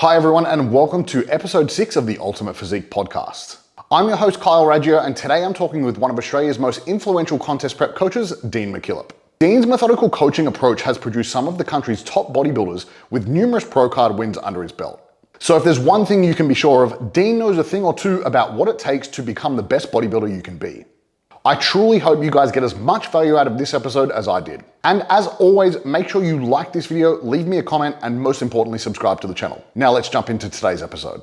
Hi everyone, and welcome to episode 6 of the Ultimate Physique Podcast. I'm your host Kyl Raggio, and today I'm talking with one of Australia's most influential contest prep coaches, Dean Mckillop. Dean's methodical coaching approach has produced some of the country's top bodybuilders with numerous pro card wins under his belt. So if there's one thing you can be sure of, Dean knows a thing or two about what it takes to become the best bodybuilder you can be. I truly hope you guys get as much value out of this episode as I did. And as always, make sure you like this video, leave me a comment, and most importantly, subscribe to the channel. Now let's jump into today's episode.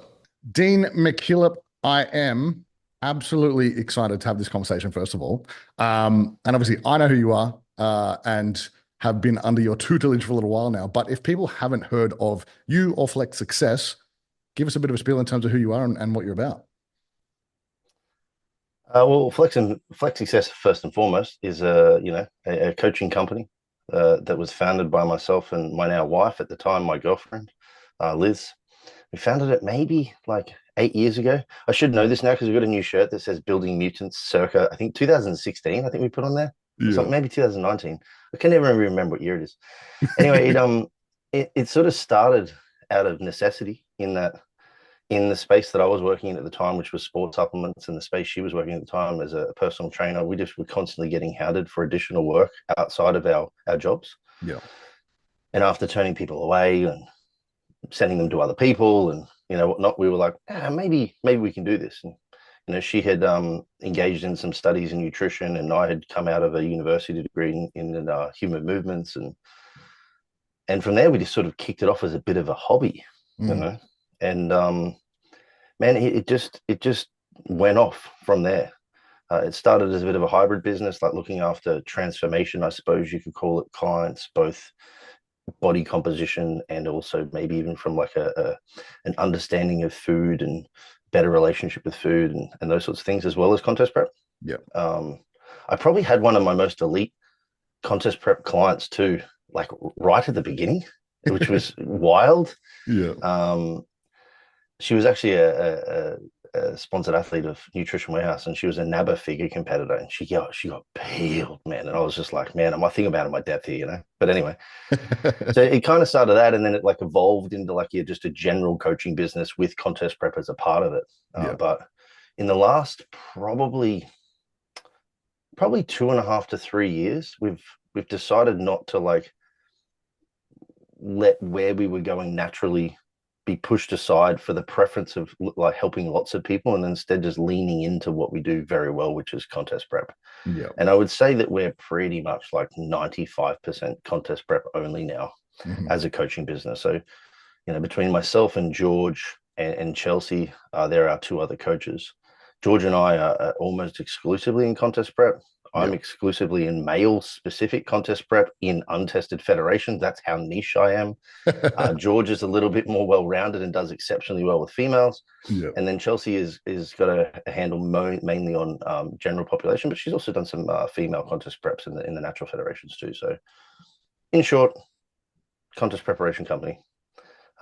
Dean Mckillop, I am absolutely excited to have this conversation, first of all. And obviously, I know who you are and have been under your tutelage for a little while now. But if people haven't heard of you or Flex Success, give us a bit of a spiel in terms of who you are and what you're about. Well, Flex Success, first and foremost, is a coaching company that was founded by myself and my now wife at the time, my girlfriend, Liz. We founded it maybe like 8 years ago. I should know this now because we've got a new shirt that says Building Mutants circa, I think 2016, I think we put on there. Yeah. Maybe 2019. I can never remember what year it is. Anyway, it sort of started out of necessity in the space that I was working in at the time, which was sports supplements, and the space she was working at the time as a personal trainer, we just were constantly getting hounded for additional work outside of our jobs. Yeah. And after turning people away and sending them to other people and, whatnot, we were like, maybe we can do this. And, she had engaged in some studies in nutrition, and I had come out of a university degree in human movements. And from there, we just sort of kicked it off as a bit of a hobby, And man, it just went off from there. It started as a bit of a hybrid business, like looking after transformation, I suppose you could call it, clients, both body composition and also maybe even from like an understanding of food and better relationship with food and those sorts of things, as well as contest prep. Yeah. I probably had one of my most elite contest prep clients too, like right at the beginning, which was wild. Yeah. She was actually a sponsored athlete of Nutrition Warehouse, and she was a NABBA figure competitor, and she got peeled, man. And I was just like, man, am I thinking about my death here, But anyway, so it kind of started that, and then it like evolved into like just a general coaching business with contest prep as a part of it. But in the last probably 2.5 to 3 years, we've decided not to like let where we were going naturally be pushed aside for the preference of like helping lots of people, and instead just leaning into what we do very well, which is contest prep. Yeah. And I would say that we're pretty much like 95% contest prep only now as a coaching business. So, between myself and George and Chelsea, there are two other coaches. George and I are almost exclusively in contest prep. I'm exclusively in male-specific contest prep in untested federations. That's how niche I am. George is a little bit more well-rounded and does exceptionally well with females. Yeah. And then Chelsea is got a handle mainly on general population, but she's also done some female contest preps in the natural federations too. So, in short, contest preparation company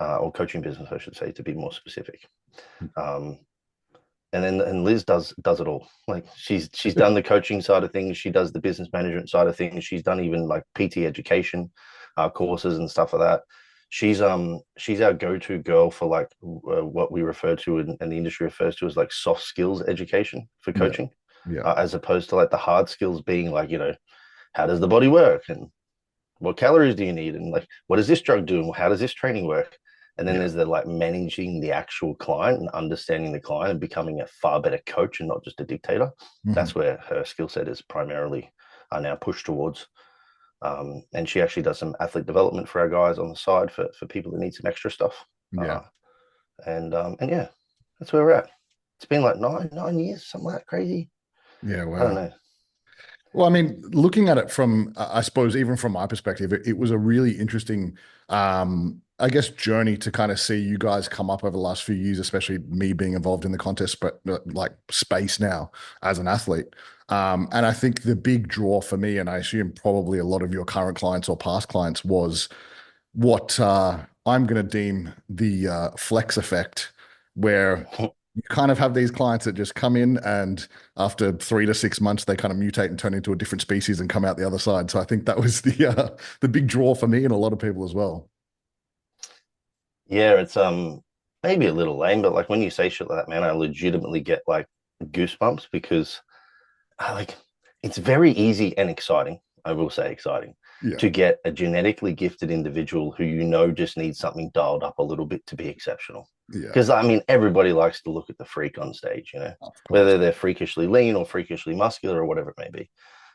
or coaching business, I should say, to be more specific. And Liz does it all. Like she's done the coaching side of things. She does the business management side of things. She's done even like PT education courses and stuff like that. She's our go-to girl for like what we refer to and the industry refers to as like soft skills education for coaching. Yeah. As opposed to like the hard skills being like, how does the body work and what calories do you need and like what does this drug do and how does this training work? And then there's the like managing the actual client and understanding the client and becoming a far better coach and not just a dictator. That's where her skill set is primarily now pushed towards. And she actually does some athlete development for our guys on the side for people that need some extra stuff. Yeah. And yeah, that's where we're at. It's been like nine years, something like that crazy. Yeah. Wow. I don't know. Well, I mean, looking at it from, I suppose, even from my perspective, it was a really interesting, I guess, journey to kind of see you guys come up over the last few years, especially me being involved in the contest, but like space now as an athlete. And I think the big draw for me, and I assume probably a lot of your current clients or past clients, was what I'm going to deem the flex effect, where you kind of have these clients that just come in and after 3 to 6 months, they kind of mutate and turn into a different species and come out the other side. So I think that was the big draw for me and a lot of people as well. Yeah, maybe a little lame, but like when you say shit like that, man, I legitimately get like goosebumps because like it's very easy and exciting. I will say exciting Yeah. to get a genetically gifted individual who you know just needs something dialed up a little bit to be exceptional. Yeah. Because I mean, everybody likes to look at the freak on stage, you know, Of course. whether they're freakishly lean or freakishly muscular or whatever it may be.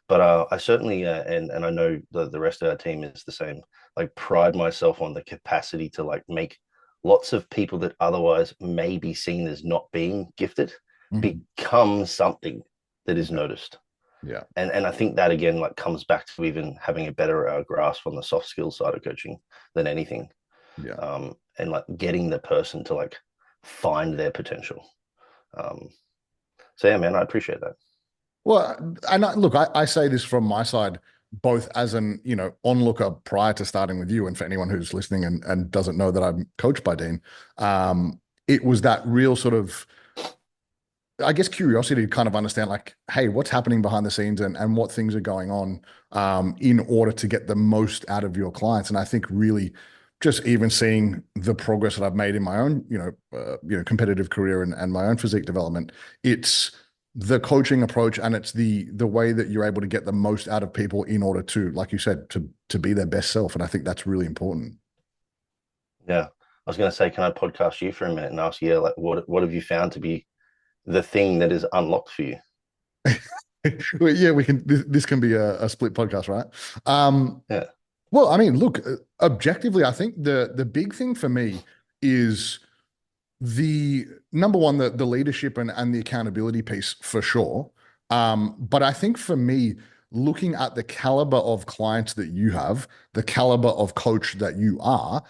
But I certainly, and I know the rest of our team is the same. Like, pride myself on the capacity to like make lots of people that otherwise may be seen as not being gifted Mhm. become something that is Yeah. noticed. Yeah. And I think that again like comes back to even having a better grasp on the soft skills side of coaching than anything, Yeah. and like getting the person to like find their potential. Um, so yeah, man, I appreciate that. Well, and look, I say this from my side, both as an, onlooker prior to starting with you, and for anyone who's listening and doesn't know that I'm coached by Dean, it was that real sort of, I guess, curiosity to kind of understand, like, hey, what's happening behind the scenes and what things are going on, in order to get the most out of your clients. And I think really just even seeing the progress that I've made in my own, competitive career and my own physique development, it's the coaching approach and it's the way that you're able to get the most out of people in order to, like you said, to be their best self. And I think that's really important. Yeah, I was going to say, can I podcast you for a minute and ask you, like, what have you found to be the thing that is unlocked for you? Well, yeah, we can. This can be a split podcast, right? Yeah, Well, I mean, look, objectively, I think the big thing for me is the number one, the leadership and the accountability piece for sure. But I think for me, looking at the caliber of clients that you have, the caliber of coach that you are,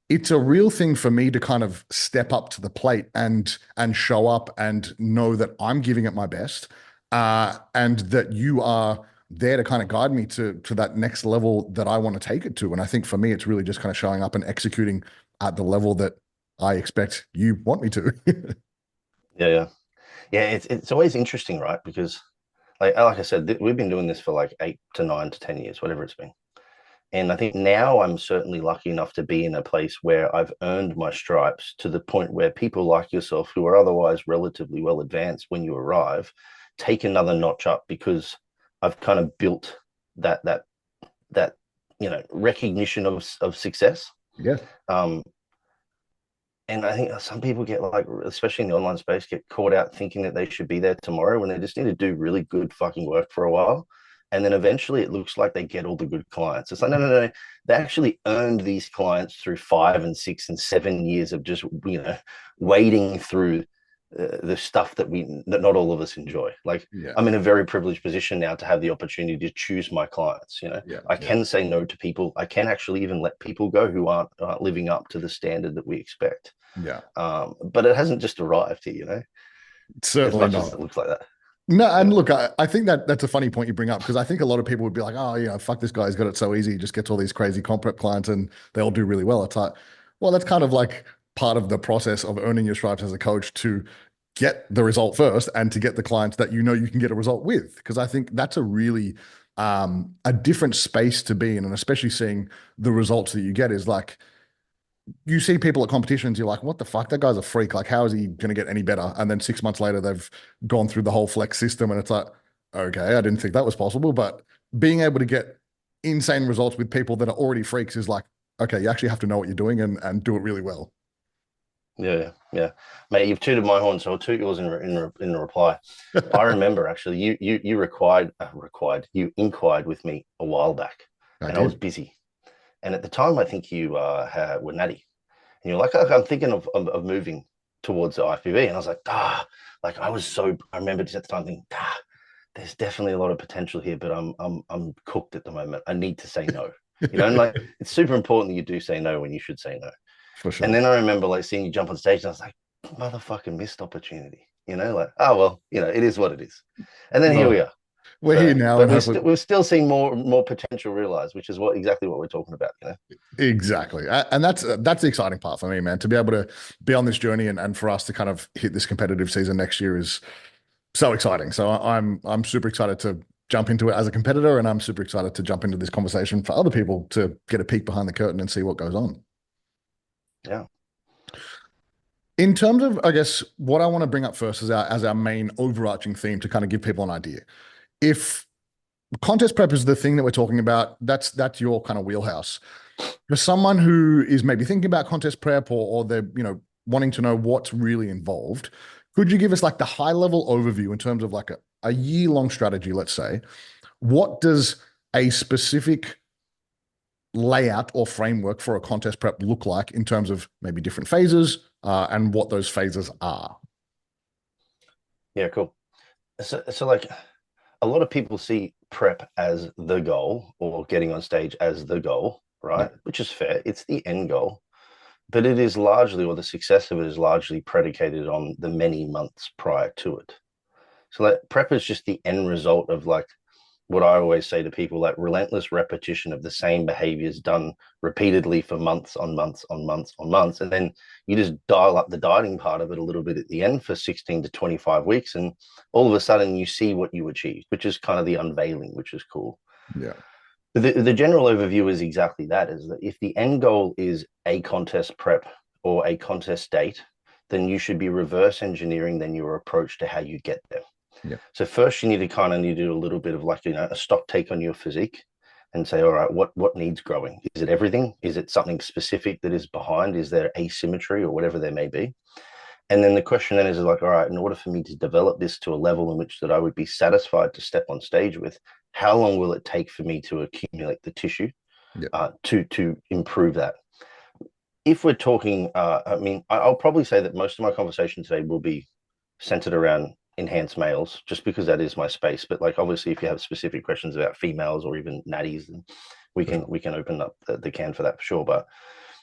it's a real thing for me to kind of step up to the plate and show up and know that I'm giving it my best, and that you are there to kind of guide me to that next level that I want to take it to. And I think for me, it's really just kind of showing up and executing at the level that I expect you want me to. yeah. Yeah, it's always interesting, right? Because like I said, we've been doing this for like 8 to 9 to 10 years, whatever it's been. And I think now I'm certainly lucky enough to be in a place where I've earned my stripes to the point where people like yourself, who are otherwise relatively well advanced when you arrive, take another notch up because I've kind of built that recognition of success. Yeah. Um, and I think some people get like, especially in the online space, get caught out thinking that they should be there tomorrow when they just need to do really good fucking work for a while. And then eventually it looks like they get all the good clients. It's like, no. They actually earned these clients through 5 and 6 and 7 years of just, wading through the stuff that not all of us enjoy. Like, Yeah. I'm in a very privileged position now to have the opportunity to choose my clients. Yeah. I can say no to people. I can actually even let people go who aren't living up to the standard that we expect. Yeah. But it hasn't just arrived here, as Certainly much as not. it looks like that. No, and Yeah, look, I think that's a funny point you bring up because I think a lot of people would be like, oh, yeah, fuck this guy, he's got it so easy. He just gets all these crazy comp prep clients and they all do really well. It's like, well, that's kind of like part of the process of earning your stripes as a coach to get the result first and to get the clients that you know you can get a result with. Because I think that's a really a different space to be in, and especially seeing the results that you get is like you see people at competitions, you're like, what the fuck? That guy's a freak. Like, how is he going to get any better? And then 6 months later, they've gone through the whole flex system. And it's like, okay, I didn't think that was possible. But being able to get insane results with people that are already freaks is like, okay, you actually have to know what you're doing and do it really well. yeah. Mate, you've tooted my horn, so I'll toot yours in reply. I remember actually, you you inquired with me a while back, I and I was did. busy. And at the time, I think you were natty, and you're like, "Okay, I'm thinking of moving towards the IFBB," and I was like, like I remember just at the time thinking, there's definitely a lot of potential here, but I'm cooked at the moment. I need to say no, and like it's super important that you do say no when you should say no. For And sure. then I remember like seeing you jump on stage, and I was like, motherfucking missed opportunity, like, oh well, it is what it is. And then here we Well, are. we're here So, now but and hopefully we're still seeing more potential realized, which is exactly what we're talking about. exactly. And that's the exciting part for me, man, to be able to be on this journey and for us to kind of hit this competitive season next year is so exciting. So I'm super excited to jump into it as a competitor, and I'm super excited to jump into this conversation for other people to get a peek behind the curtain and see what goes on. Yeah. In terms of, I guess, what I want to bring up first is as our main overarching theme to kind of give people an idea. If contest prep is the thing that we're talking about, that's your kind of wheelhouse. For someone who is maybe thinking about contest prep or they're, wanting to know what's really involved, could you give us like the high level overview in terms of like a year-long strategy, let's say? What does a specific layout or framework for a contest prep look like in terms of maybe different phases and what those phases are? Yeah, cool. So like a lot of people see prep as the goal or getting on stage as the goal, Yeah. right? Which is fair. It's the end goal, but it is largely, or the success of it is largely predicated on the many months prior to it. So like prep is just the end result of like what I always say to people, like relentless repetition of the same behaviors done repeatedly for months on months on months on months. And then you just dial up the dieting part of it a little bit at the end for 16 to 25 weeks. And all of a sudden you see what you achieved, which is kind of the unveiling, which is cool. Yeah. The general overview is exactly that, is that if the end goal is a contest prep or a contest date, then you should be reverse engineering then your approach to how you get there. Yeah. So first you need to do a little bit of like, a stock take on your physique and say, all right, what needs growing? Is it everything? Is it something specific that is behind? Is there asymmetry or whatever there may be? And then the question then is like, all right, in order for me to develop this to a level in which that I would be satisfied to step on stage with, how long will it take for me to accumulate the tissue to improve that? If we're talking, I'll probably say that most of my conversation today will be centered around enhanced males, just because that is my space. But like, obviously, if you have specific questions about females or even natties, then we can open up the can for that for sure. But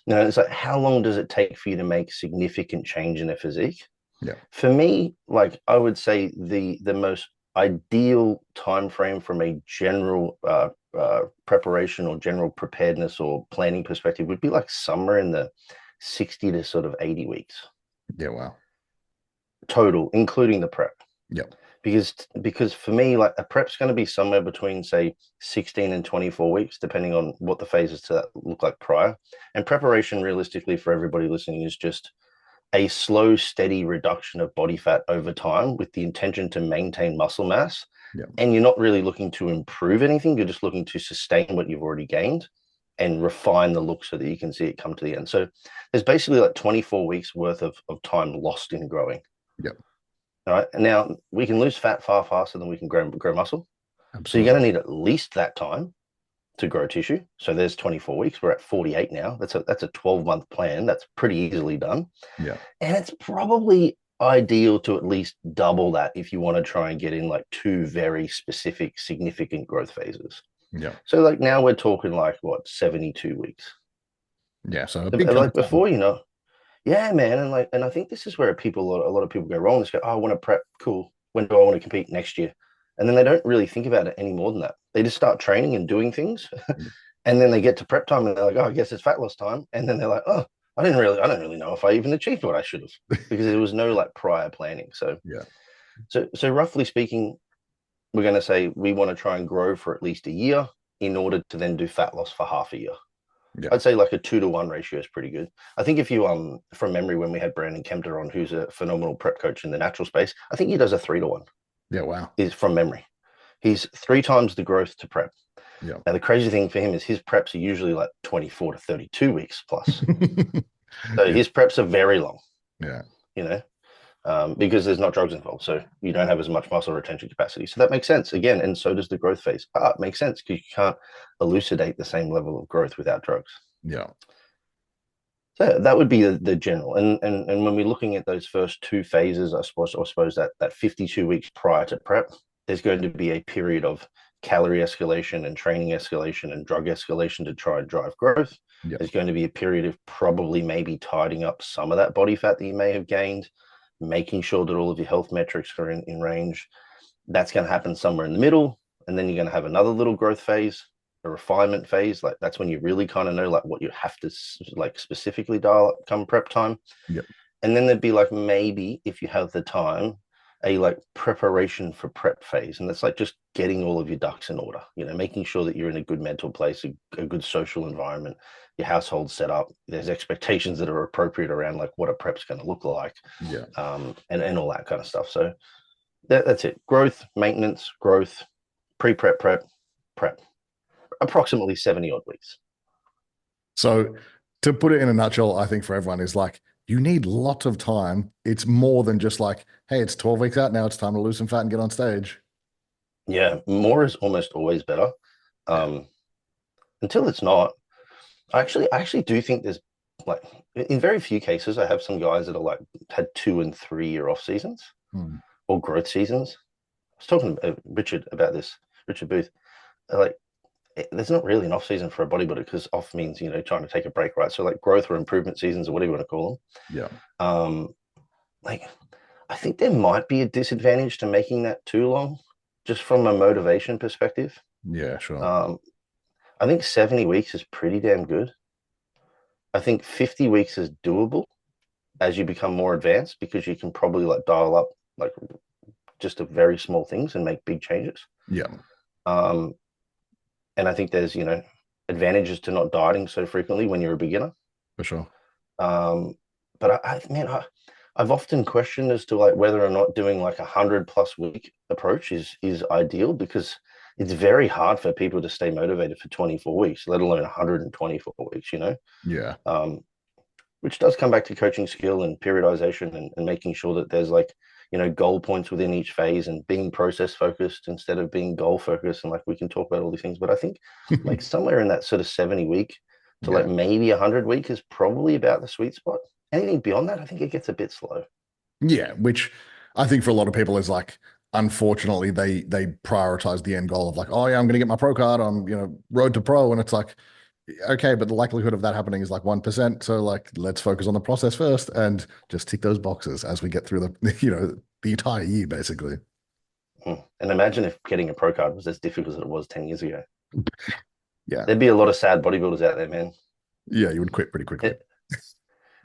it's like, how long does it take for you to make significant change in a physique? Yeah. For me, like I would say the most ideal time frame from a general preparation or general preparedness or planning perspective would be like somewhere in the 60 to sort of 80 weeks Yeah. Wow. total, including the prep. Yep. Because for me, like a prep's going to be somewhere between say 16 and 24 weeks, depending on what the phases to that look like prior. And preparation, realistically, for everybody listening, is just a slow, steady reduction of body fat over time with the intention to maintain muscle mass. Yep. And you're not really looking to improve anything. You're just looking to sustain what you've already gained and refine the look so that you can see it come to the end. So there's basically like 24 weeks worth of time lost in growing. Yep. All right. And now we can lose fat far faster than we can grow muscle. Absolutely. So you're going to need at least that time to grow tissue. So there's 24 weeks. We're at 48 now. That's a 12-month plan. That's pretty easily done. Yeah. And it's probably ideal to at least double that if you want to try and get in like two very specific, significant growth phases. Yeah. So like now we're talking like what, 72 weeks. Yeah. So like before, yeah, man. And I think this is where a lot of people go wrong. They go, oh, I want to prep. Cool. When do I want to compete? Next year. And then they don't really think about it any more than that. They just start training and doing things. And then they get to prep time and they're like, oh, I guess it's fat loss time. And then they're like, oh, I don't really know if I even achieved what I should have, because there was no like prior planning. So, so roughly speaking, we're going to say we want to try and grow for at least a year in order to then do fat loss for half a year. Yeah. I'd say like a 2-to-1 ratio is pretty good. I think if you, from memory, when we had Brandon Kempter on, who's a phenomenal prep coach in the natural space, I think he does a 3-to-1. Yeah, wow. Is from memory. He's 3 times the growth to prep. Yeah. Now, the crazy thing for him is his preps are usually like 24 to 32 weeks plus. So his preps are very long. Yeah. Because there's not drugs involved. So you don't have as much muscle retention capacity. So that makes sense. Again, and so does the growth phase. It makes sense because you can't elucidate the same level of growth without drugs. Yeah. So that would be the general. And when we're looking at those first 2 phases, I suppose that 52 weeks prior to prep, there's going to be a period of calorie escalation and training escalation and drug escalation to try and drive growth. Yep. There's going to be a period of probably maybe tidying up some of that body fat that you may have gained, making sure that all of your health metrics are in range. That's going to happen somewhere in the middle. And then you're going to have another little growth phase, a refinement phase. Like that's when you really kind of know like what you have to like specifically dial up come prep time. Yep. And then there'd be like, maybe if you have the time, a like preparation for prep phase, and that's like just getting all of your ducks in order, making sure that you're in a good mental place, a good social environment, your household set up, there's expectations that are appropriate around like what a prep's going to look like, Yeah. And all that kind of stuff. So that's it. Growth, maintenance, growth, pre-prep, prep, approximately 70 odd weeks. So to put it in a nutshell, I think for everyone is like, you need lots of time. It's more than just like, hey, it's 12 weeks out now. It's time to lose some fat and get on stage. Yeah, more is almost always better. Until it's not. I actually do think there's like in very few cases, I have some guys that are like had 2 and 3 year off seasons or growth seasons. I was talking to Richard about this, Richard Booth. Like, there's not really an off season for a bodybuilder because off means trying to take a break, right? So like growth or improvement seasons or whatever you want to call them. Yeah. Like I think there might be a disadvantage to making that too long, just from a motivation perspective. Yeah, sure. I think 70 weeks is pretty damn good. I think 50 weeks is doable as you become more advanced because you can probably like dial up like just a very small things and make big changes. Yeah. And I think there's, advantages to not dieting so frequently when you're a beginner. For sure. But I've often questioned as to like whether or not doing like 100+ week approach is ideal, because it's very hard for people to stay motivated for 24 weeks, let alone 124 weeks, Yeah. Which does come back to coaching skill and periodization and making sure that there's like, goal points within each phase and being process focused instead of being goal focused. And like, we can talk about all these things, but I think like somewhere in that sort of 70 week to like maybe 100 week is probably about the sweet spot. Anything beyond that, I think it gets a bit slow. Yeah, which I think for a lot of people is like, unfortunately, they prioritize the end goal of like, oh yeah, I'm going to get my pro card on, road to pro. And it's like, okay, but the likelihood of that happening is like 1%. So like, let's focus on the process first and just tick those boxes as we get through the, the entire year, basically. And imagine if getting a pro card was as difficult as it was 10 years ago. Yeah. There'd be a lot of sad bodybuilders out there, man. Yeah, you would quit pretty quickly.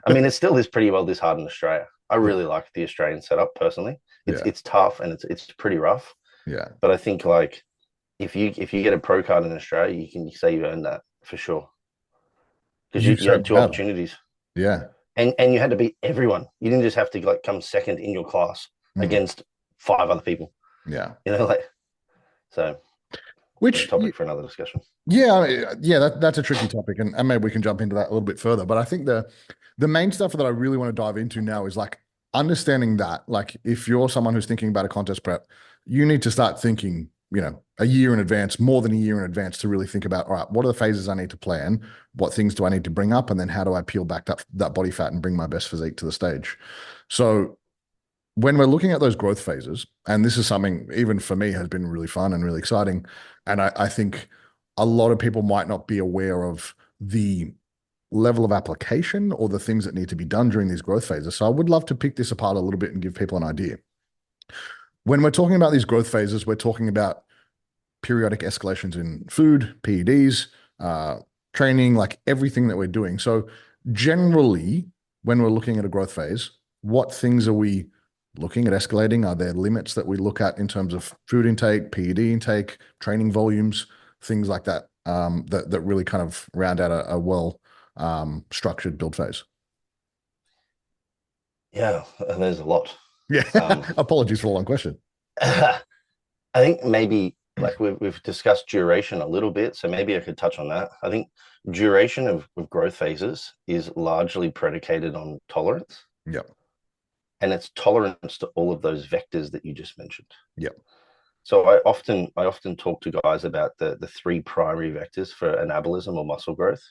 I mean, it still is pretty well disheartened in Australia. I really like the Australian setup personally. It's tough and it's pretty rough. Yeah. But I think like if you get a pro card in Australia, you can say you earned that for sure. Because you had 2 opportunities. Yeah. And you had to beat everyone. You didn't just have to like come second in your class against 5 other people. Yeah. So which topic for another discussion. Yeah, that's a tricky topic, and maybe we can jump into that a little bit further. But I think the main stuff that I really want to dive into now is like understanding that, like, if you're someone who's thinking about a contest prep, you need to start thinking, a year in advance, more than a year in advance, to really think about, all right, what are the phases I need to plan? What things do I need to bring up? And then how do I peel back that body fat and bring my best physique to the stage? So when we're looking at those growth phases, and this is something even for me has been really fun and really exciting, and I think a lot of people might not be aware of the level of application or the things that need to be done during these growth phases. So I would love to pick this apart a little bit and give people an idea. When we're talking about these growth phases, we're talking about periodic escalations in food, PEDs, training, like everything that we're doing. So generally, when we're looking at a growth phase, what things are we looking at escalating? Are there limits that we look at in terms of food intake, PED intake, training volumes, things like that, that really kind of round out a well structured build phase? Yeah, there's a lot. Yeah. Apologies for the long question. I think maybe like we've discussed duration a little bit, so maybe I could touch on that. I think duration of growth phases is largely predicated on tolerance. Yep. And it's tolerance to all of those vectors that you just mentioned. Yep. So I often talk to guys about the 3 primary vectors for anabolism or muscle growth.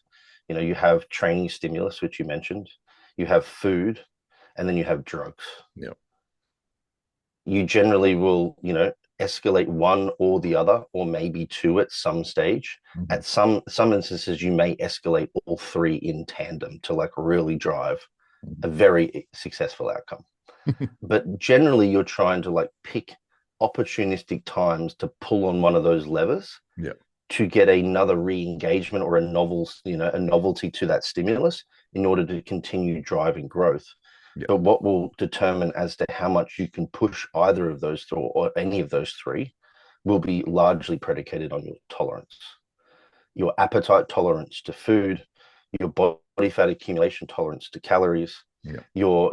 You have training stimulus, which you mentioned, you have food, and then you have drugs. Yep. You generally will, escalate one or the other, or maybe 2 at some stage. Mm-hmm. At some instances, you may escalate all 3 in tandem to like really drive a very successful outcome. But generally, you're trying to like pick opportunistic times to pull on one of those levers to get another re-engagement or a novelty to that stimulus in order to continue driving growth. Yeah. But what will determine as to how much you can push either of those three or any of those three will be largely predicated on your tolerance, your appetite tolerance to food, your body fat accumulation tolerance to calories, Yeah. your,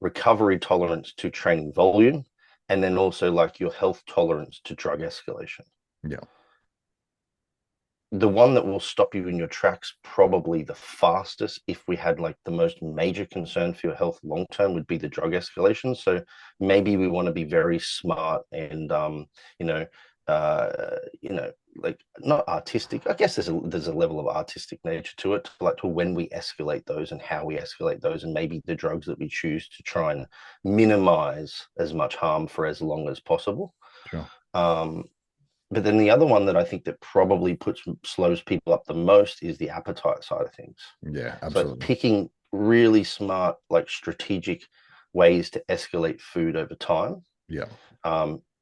recovery tolerance to training volume, and then also like your health tolerance to drug escalation. Yeah. The one that will stop you in your tracks probably the fastest, if we had like the most major concern for your health long term, would be the drug escalation. So maybe we want to be very smart and you know like not artistic. I guess there's a level of artistic nature to it, like to when we escalate those and how we escalate those, and maybe the drugs that we choose to try and minimize as much harm for as long as possible. Sure. But then the other one that I think that probably slows people up the most is the appetite side of things. Yeah, So it's absolutely. picking really smart, like strategic ways to escalate food over time. Yeah.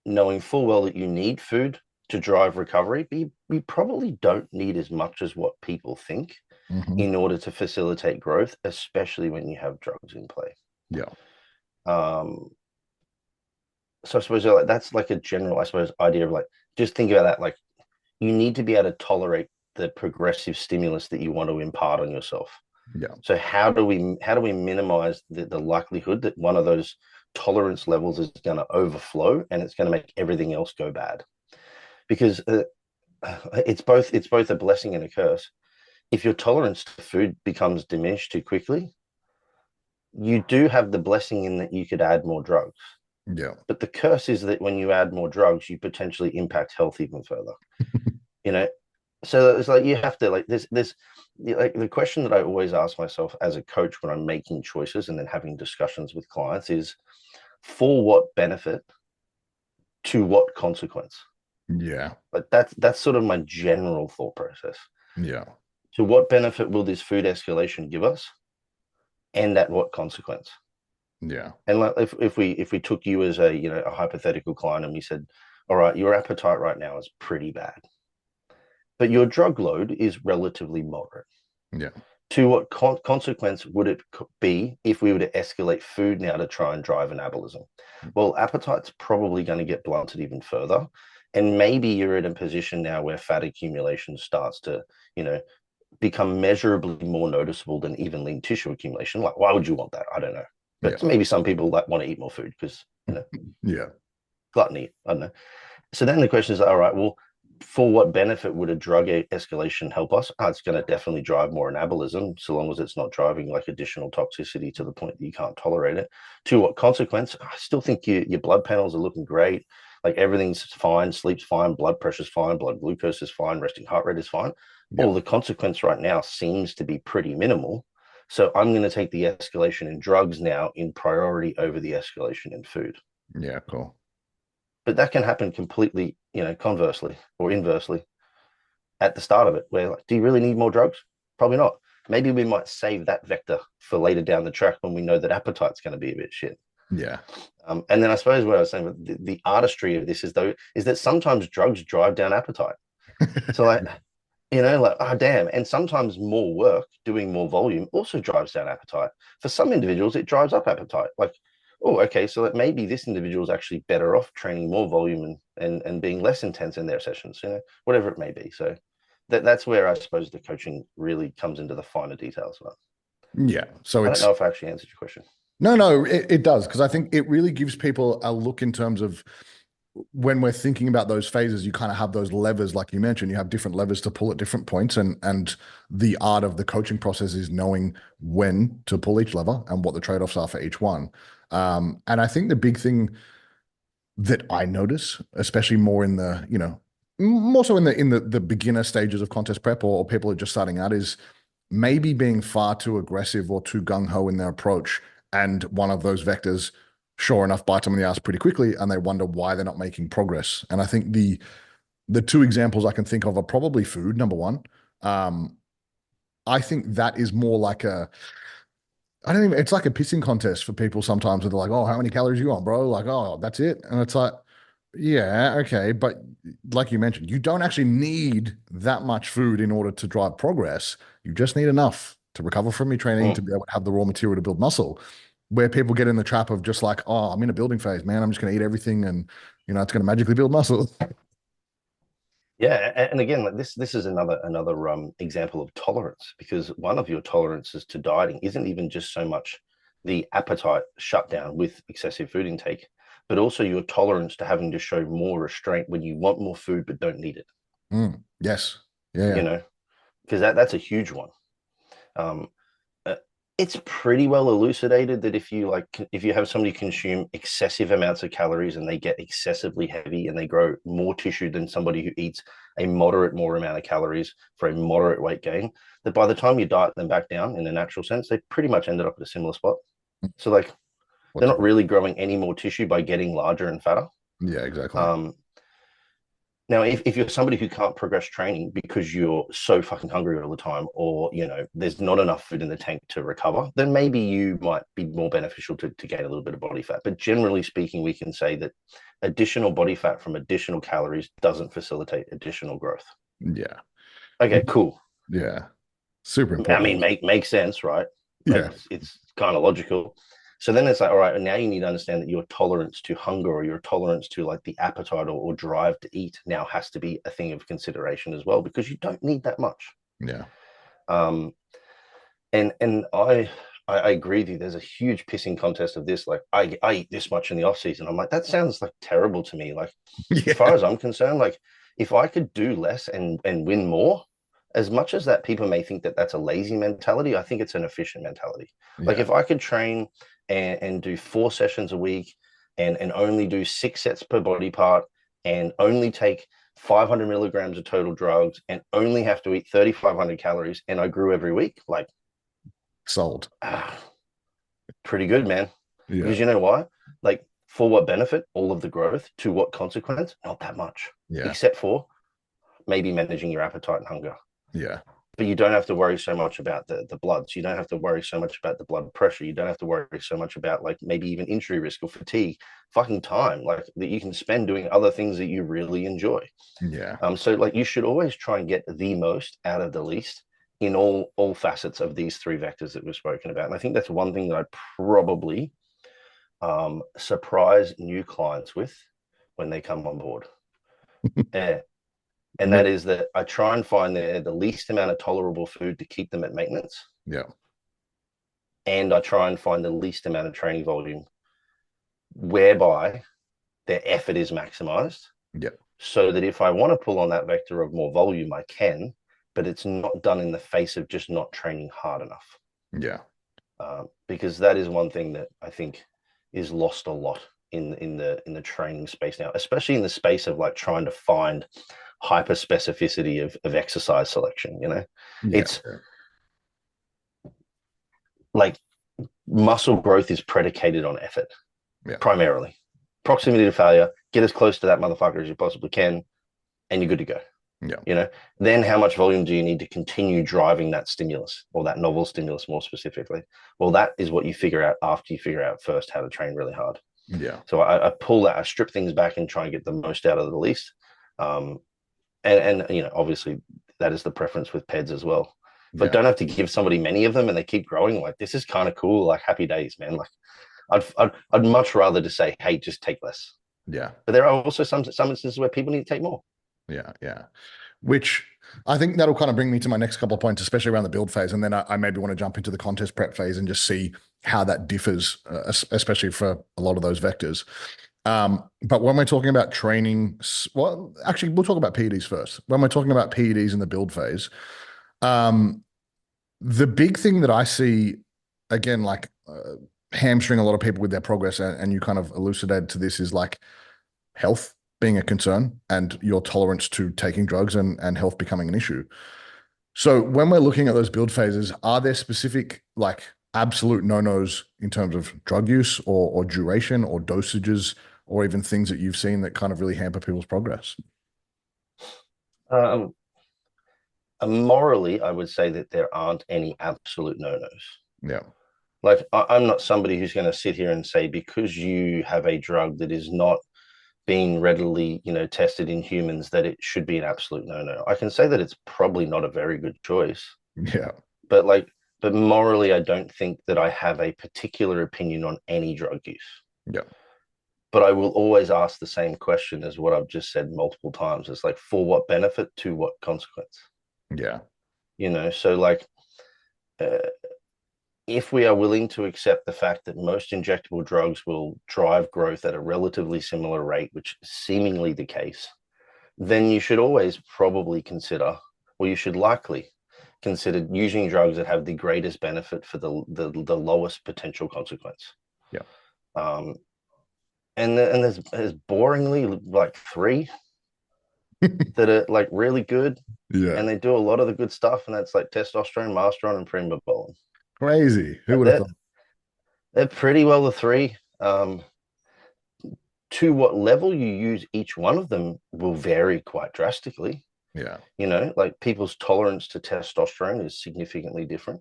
Knowing full well that you need food to drive recovery, but you probably don't need as much as what people think Mm-hmm. in order to facilitate growth, especially when you have drugs in play. Yeah. So I suppose like that's like a general, I suppose, idea of like, just think about that. Like, you need to be able to tolerate the progressive stimulus that you want to impart on yourself. Yeah. So how do we minimize the likelihood that one of those tolerance levels is going to overflow and it's going to make everything else go bad? Because it's both a blessing and a curse. If your tolerance to food becomes diminished too quickly, you do have the blessing in that you could add more drugs. Yeah. But the curse is that when you add more drugs, you potentially impact health even further. You know, so it's like you have to like this like the question that I always ask myself as a coach when I'm making choices and then having discussions with clients is, for what benefit, to what consequence? Yeah. But that's sort of my general thought process. Yeah. To what benefit will this food escalation give us, and at what consequence? Yeah. And like if we took you as a hypothetical client and we said, all right, your appetite right now is pretty bad, but your drug load is relatively moderate. Yeah. To what consequence would it be if we were to escalate food now to try and drive anabolism? Well, appetite's probably going to get blunted even further. And maybe you're in a position now where fat accumulation starts to, become measurably more noticeable than even lean tissue accumulation. Like, why would you want that? I don't know. But Yeah. maybe some people like want to eat more food because, Yeah. gluttony. I don't know. So then the question is, all right, well, for what benefit would a drug escalation help us? It's going to definitely drive more anabolism, so long as it's not driving like additional toxicity to the point that you can't tolerate it. To what consequence? I still think your blood panels are looking great. Like everything's fine, sleep's fine, blood pressure's fine, blood glucose is fine, resting heart rate is fine. Yeah. All the consequence right now seems to be pretty minimal. So I'm going to take the escalation in drugs now in priority over the escalation in food. Yeah. Cool. But that can happen completely, conversely or inversely at the start of it, where like, do you really need more drugs? Probably not. Maybe we might save that vector for later down the track when we know that appetite's going to be a bit shit. Yeah. And then I suppose what I was saying, the artistry of this is that sometimes drugs drive down appetite. So like, oh damn. And sometimes more work, doing more volume also drives down appetite. For some individuals, it drives up appetite. Like, oh, okay, so that maybe this individual is actually better off training more volume and being less intense in their sessions, whatever it may be. So that's where I suppose the coaching really comes into the finer details of it. Yeah. So I don't know if I actually answered your question. No, it does. Because I think it really gives people a look in terms of when we're thinking about those phases, you kind of have those levers, like you mentioned, you have different levers to pull at different points. And the art of the coaching process is knowing when to pull each lever and what the trade-offs are for each one. And I think the big thing that I notice, especially more in the, more so in the beginner stages of contest prep or people are just starting out, is maybe being far too aggressive or too gung-ho in their approach. And one of those vectors, sure enough, bites them in the ass pretty quickly, and they wonder why they're not making progress. And I think the two examples I can think of are probably food, number one. I think that is more like it's like a pissing contest for people sometimes. Where they're like, oh, how many calories you want, bro? Like, oh, that's it. And it's like, yeah, okay. But like you mentioned, you don't actually need that much food in order to drive progress. You just need enough to recover from your training, to be able to have the raw material to build muscle. where people get in the trap of just like, oh, I'm in a building phase, man. I'm just going to eat everything and, it's going to magically build muscle. Yeah, and again, like this is another example of tolerance, because one of your tolerances to dieting isn't even just so much the appetite shutdown with excessive food intake, but also your tolerance to having to show more restraint when you want more food but don't need it. Yes. Yeah. You know, because that's a huge one. Um, uh, it's pretty well elucidated that if you have somebody consume excessive amounts of calories and they get excessively heavy and they grow more tissue than somebody who eats a moderate more amount of calories for a moderate weight gain, that by the time you diet them back down in a natural sense, they pretty much ended up at a similar spot. So like they're not really growing any more tissue by getting larger and fatter. Yeah, exactly. Now, if you're somebody who can't progress training because you're so fucking hungry all the time, or there's not enough food in the tank to recover, then maybe you might be more beneficial to gain a little bit of body fat. But generally speaking, we can say that additional body fat from additional calories doesn't facilitate additional growth. Yeah. Okay, cool. Yeah. Super I important. mean, makes sense, right? Like Yeah. it's kind of logical. So then it's like, all right, and now you need to understand that your tolerance to hunger or your tolerance to like the appetite or drive to eat now has to be a thing of consideration as well, because you don't need that much. Yeah. Um, and I agree with you. There's a huge pissing contest of this. Like I eat this much in the off season. I'm like, that sounds like terrible to me. Like as far Yeah. as I'm concerned, like if I could do less and win more, as much as that people may think that that's a lazy mentality, I think it's an efficient mentality. Like Yeah. if I could train and do 4 sessions a week and only do 6 sets per body part and only take 500 milligrams of total drugs and only have to eat 3,500 calories and I grew every week, like Sold. pretty good, man. Yeah. Because you know why? Like for what benefit? All of the growth. To what consequence? Not that much. Yeah. Except for maybe managing your appetite and hunger. Yeah. But you don't have to worry so much about the bloods. You don't have to worry so much about the blood pressure. You don't have to worry so much about like maybe even injury risk or fatigue. Fucking time like that you can spend doing other things that you really enjoy. Yeah. So like you should always try and get the most out of the least in all facets of these three vectors that we've spoken about. And I think that's one thing that I probably surprise new clients with when they come on board. Yeah. And Yeah. that is that I try and find the least amount of tolerable food to keep them at maintenance. Yeah. And I try and find the least amount of training volume whereby their effort is maximized. Yeah. So that if I want to pull on that vector of more volume, I can, but it's not done in the face of just not training hard enough. Yeah. Because that is one thing that I think is lost a lot in the training space now, especially in the space of like trying to find hyper specificity of exercise selection. Yeah. It's like muscle growth is predicated on effort. Yeah. Primarily proximity to failure, get as close to that motherfucker as you possibly can and you're good to go. Yeah. Then how much volume do you need to continue driving that stimulus or that novel stimulus more specifically? Well, that is what you figure out after you figure out first how to train really hard. Yeah. So I pull that, I strip things back and try and get the most out of the least. And obviously that is the preference with PEDs as well. But don't have to give somebody many of them and they keep growing. Like this is kind of cool. Like happy days, man. Like I'd much rather just say, hey, just take less. Yeah. But there are also some instances where people need to take more. Yeah. Yeah. Which I think that'll kind of bring me to my next couple of points, especially around the build phase. And then I maybe want to jump into the contest prep phase and just see how that differs, especially for a lot of those vectors. But when we're talking about training, well, actually, we'll talk about PEDs first. When we're talking about PEDs in the build phase, the big thing that I see, again, like hamstring a lot of people with their progress, and you kind of elucidated to this, is like health being a concern and your tolerance to taking drugs and health becoming an issue. So when we're looking at those build phases, are there specific like absolute no-nos in terms of drug use or duration or dosages or even things that you've seen that kind of really hamper people's progress? Morally, I would say that there aren't any absolute no-nos. Yeah. Like I'm not somebody who's going to sit here and say because you have a drug that is not being readily, tested in humans that it should be an absolute no-no. I can say that it's probably not a very good choice. Yeah. But like But morally, I don't think that I have a particular opinion on any drug use. Yeah. But I will always ask the same question as what I've just said multiple times. It's like, for what benefit, to what consequence? Yeah. So like, uh, if we are willing to accept the fact that most injectable drugs will drive growth at a relatively similar rate, which is seemingly the case, then you should always probably consider, or you should likely consider using drugs that have the greatest benefit for the lowest potential consequence. Yeah. And there's boringly like three that are like really good, Yeah. and they do a lot of the good stuff, and that's like testosterone, masteron, and primobolan. Crazy. Who would have They're, thought? they're pretty well the three. To what level you use each one of them will vary quite drastically. Yeah. Like people's tolerance to testosterone is significantly different.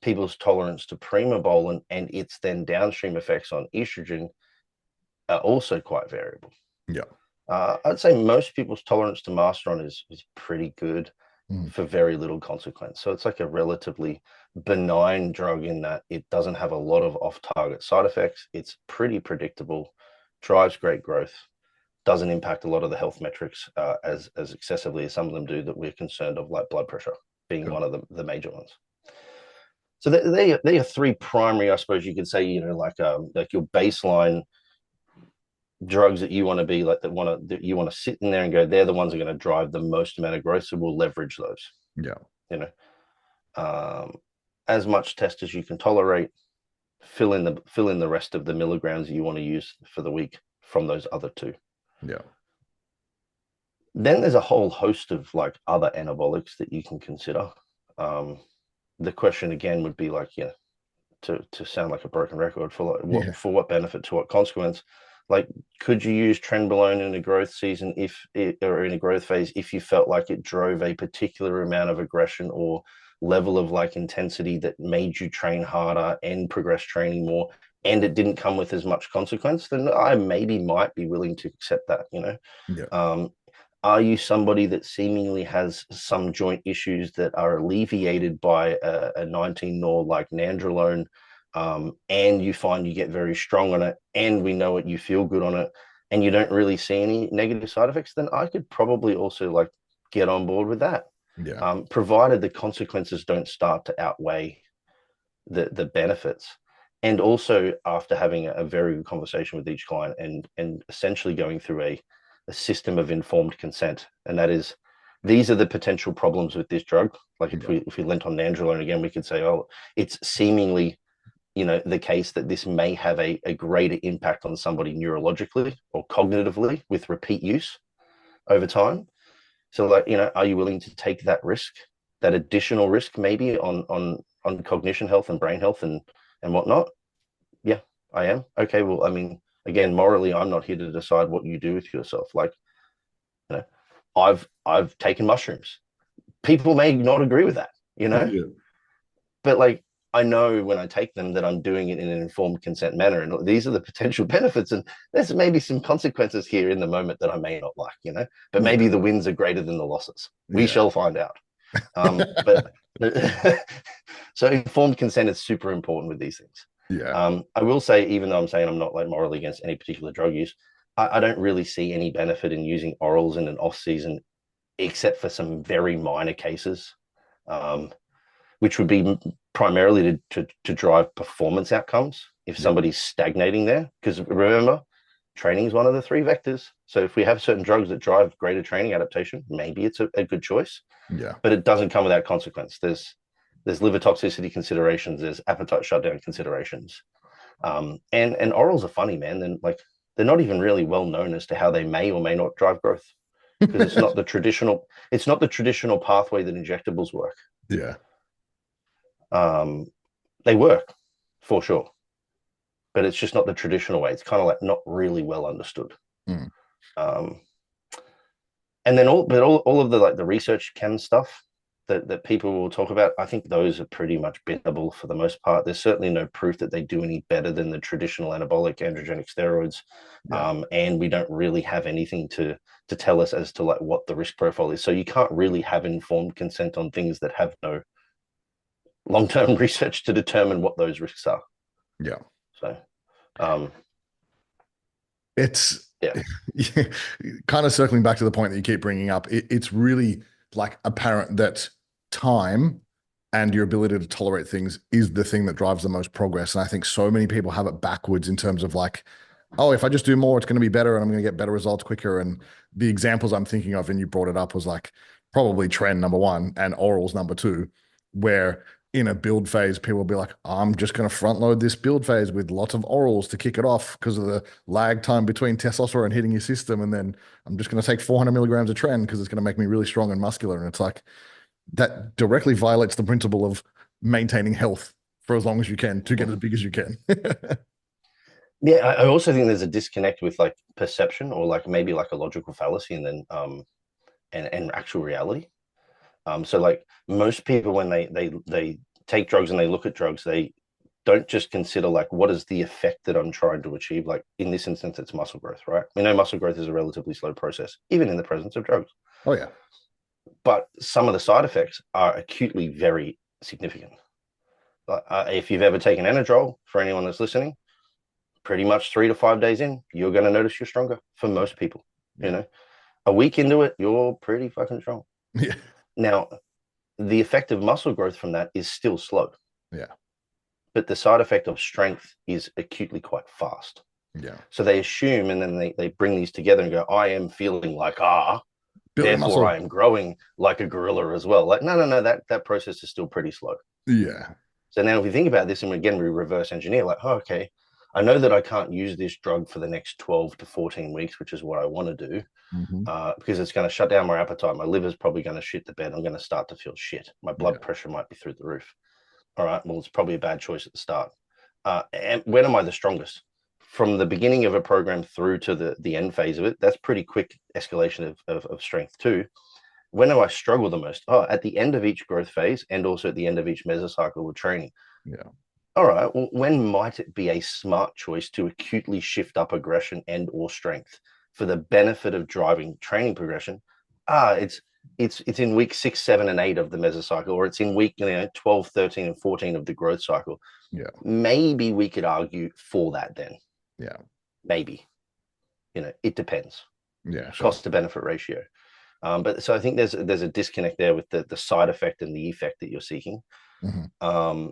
People's tolerance to primobolan and its then downstream effects on estrogen are also quite variable. Yeah. I'd say most people's tolerance to masteron is pretty good Mm. for very little consequence. So it's like a relatively benign drug in that it doesn't have a lot of off-target side effects. It's pretty predictable, drives great growth, doesn't impact a lot of the health metrics as excessively as some of them do that we're concerned of, like blood pressure being one of the major ones. So they are three primary, I suppose you could say, like your baseline drugs that you want to be like that you want to sit in there and go, they're the ones that are going to drive the most amount of growth, so we'll leverage those. As much test as you can tolerate, fill in the rest of the milligrams that you want to use for the week from those other two. Then there's a whole host of like other anabolics that you can consider. The question again would be like, to sound like a broken record, for like for what benefit, to what consequence. Like, could you use trenbolone in a growth season or in a growth phase if you felt like it drove a particular amount of aggression or level of like intensity that made you train harder and progress training more, and it didn't come with as much consequence? Then I maybe might be willing to accept that. Are you somebody that seemingly has some joint issues that are alleviated by a 19 nor like nandrolone, and you find you get very strong on it, and we know it, you feel good on it, and you don't really see any negative side effects? Then I could probably also like get on board with that. Provided the consequences don't start to outweigh the benefits. And also after having a very good conversation with each client and essentially going through a system of informed consent, and that is, these are the potential problems with this drug. Like if we lent on nandrolone again, we could say, oh, it's seemingly the case that this may have a greater impact on somebody neurologically or cognitively with repeat use over time. So like, are you willing to take that risk, that additional risk maybe on cognition health and brain health and whatnot? Yeah, I am. Okay, well, I mean, again, morally, I'm not here to decide what you do with yourself. Like, I've taken mushrooms. People may not agree with that, but like, I know when I take them that I'm doing it in an informed consent manner, and these are the potential benefits. And there's maybe some consequences here in the moment that I may not like, but maybe the wins are greater than the losses. We shall find out. But so informed consent is super important with these things. I will say, even though I'm saying I'm not like morally against any particular drug use, I don't really see any benefit in using orals in an off season, except for some very minor cases, which would be primarily to drive performance outcomes if somebody's stagnating there. Because remember, training is one of the three vectors. So if we have certain drugs that drive greater training adaptation, maybe it's a good choice. But it doesn't come without consequence. There's liver toxicity considerations, there's appetite shutdown considerations. And orals are funny, man. Then like, they're not even really well known as to how they may or may not drive growth, because it's not the traditional pathway that injectables work. They work for sure, but it's just not the traditional way. It's kind of like not really well understood. And then all of the like the research chem stuff that people will talk about, I think those are pretty much binnable for the most part. There's certainly no proof that they do any better than the traditional anabolic androgenic steroids. And we don't really have anything to tell us as to like what the risk profile is. So you can't really have informed consent on things that have no long-term research to determine what those risks are. Yeah. So, um, It's yeah. kind of circling back to the point that you keep bringing up. It's really like apparent that time and your ability to tolerate things is the thing that drives the most progress. And I think so many people have it backwards in terms of like, oh, if I just do more, it's going to be better and I'm going to get better results quicker. And the examples I'm thinking of, and you brought it up, was like probably trend number one and orals number two, where in a build phase, people will be like, I'm just going to front load this build phase with lots of orals to kick it off because of the lag time between testosterone hitting your system. And then I'm just going to take 400 milligrams of trend because it's going to make me really strong and muscular. And it's like, that directly violates the principle of maintaining health for as long as you can to get as big as you can. Yeah, I also think there's a disconnect with like perception or like maybe like a logical fallacy and then and actual reality. So like most people when they take drugs and they look at drugs, they don't just consider like what is the effect that I'm trying to achieve. Like in this instance, it's muscle growth, right? We know muscle growth is a relatively slow process, even in the presence of drugs. Oh yeah. But some of the side effects are acutely very significant. If you've ever taken Anadrol, for anyone that's listening, pretty much 3 to 5 days in, you're going to notice you're stronger for most people. Yeah. You know, a week into it, you're pretty fucking strong. Yeah. Now, the effect of muscle growth from that is still slow. Yeah. But the side effect of strength is acutely quite fast. Yeah. So they assume, and then they bring these together and go, I am feeling like Building therefore muscle. I am growing like a gorilla as well. Like, no, that process is still pretty slow. Yeah. So now if we think about this and again, we reverse engineer, like, oh, okay, I know that I can't use this drug for the next 12 to 14 weeks, which is what I want to do, Mm-hmm. because it's going to shut down my appetite. My liver's probably going to shit the bed. I'm going to start to feel shit. My blood pressure might be through the roof. All right, well, it's probably a bad choice at the start. And when am I the strongest? From the beginning of a program through to the end phase of it, that's pretty quick escalation of strength too. When do I struggle the most? Oh, at the end of each growth phase and also at the end of each mesocycle of training. Yeah. All right, well, when might it be a smart choice to acutely shift up aggression and or strength for the benefit of driving training progression? It's in week 6, 7, and 8 of the mesocycle, or it's in week 12, 13, and 14 of the growth cycle. Yeah. Maybe we could argue for that then. Yeah. Maybe. It depends. Yeah. Sure. Cost to benefit ratio. But so I think there's a disconnect there with the side effect and the effect that you're seeking. Mm-hmm.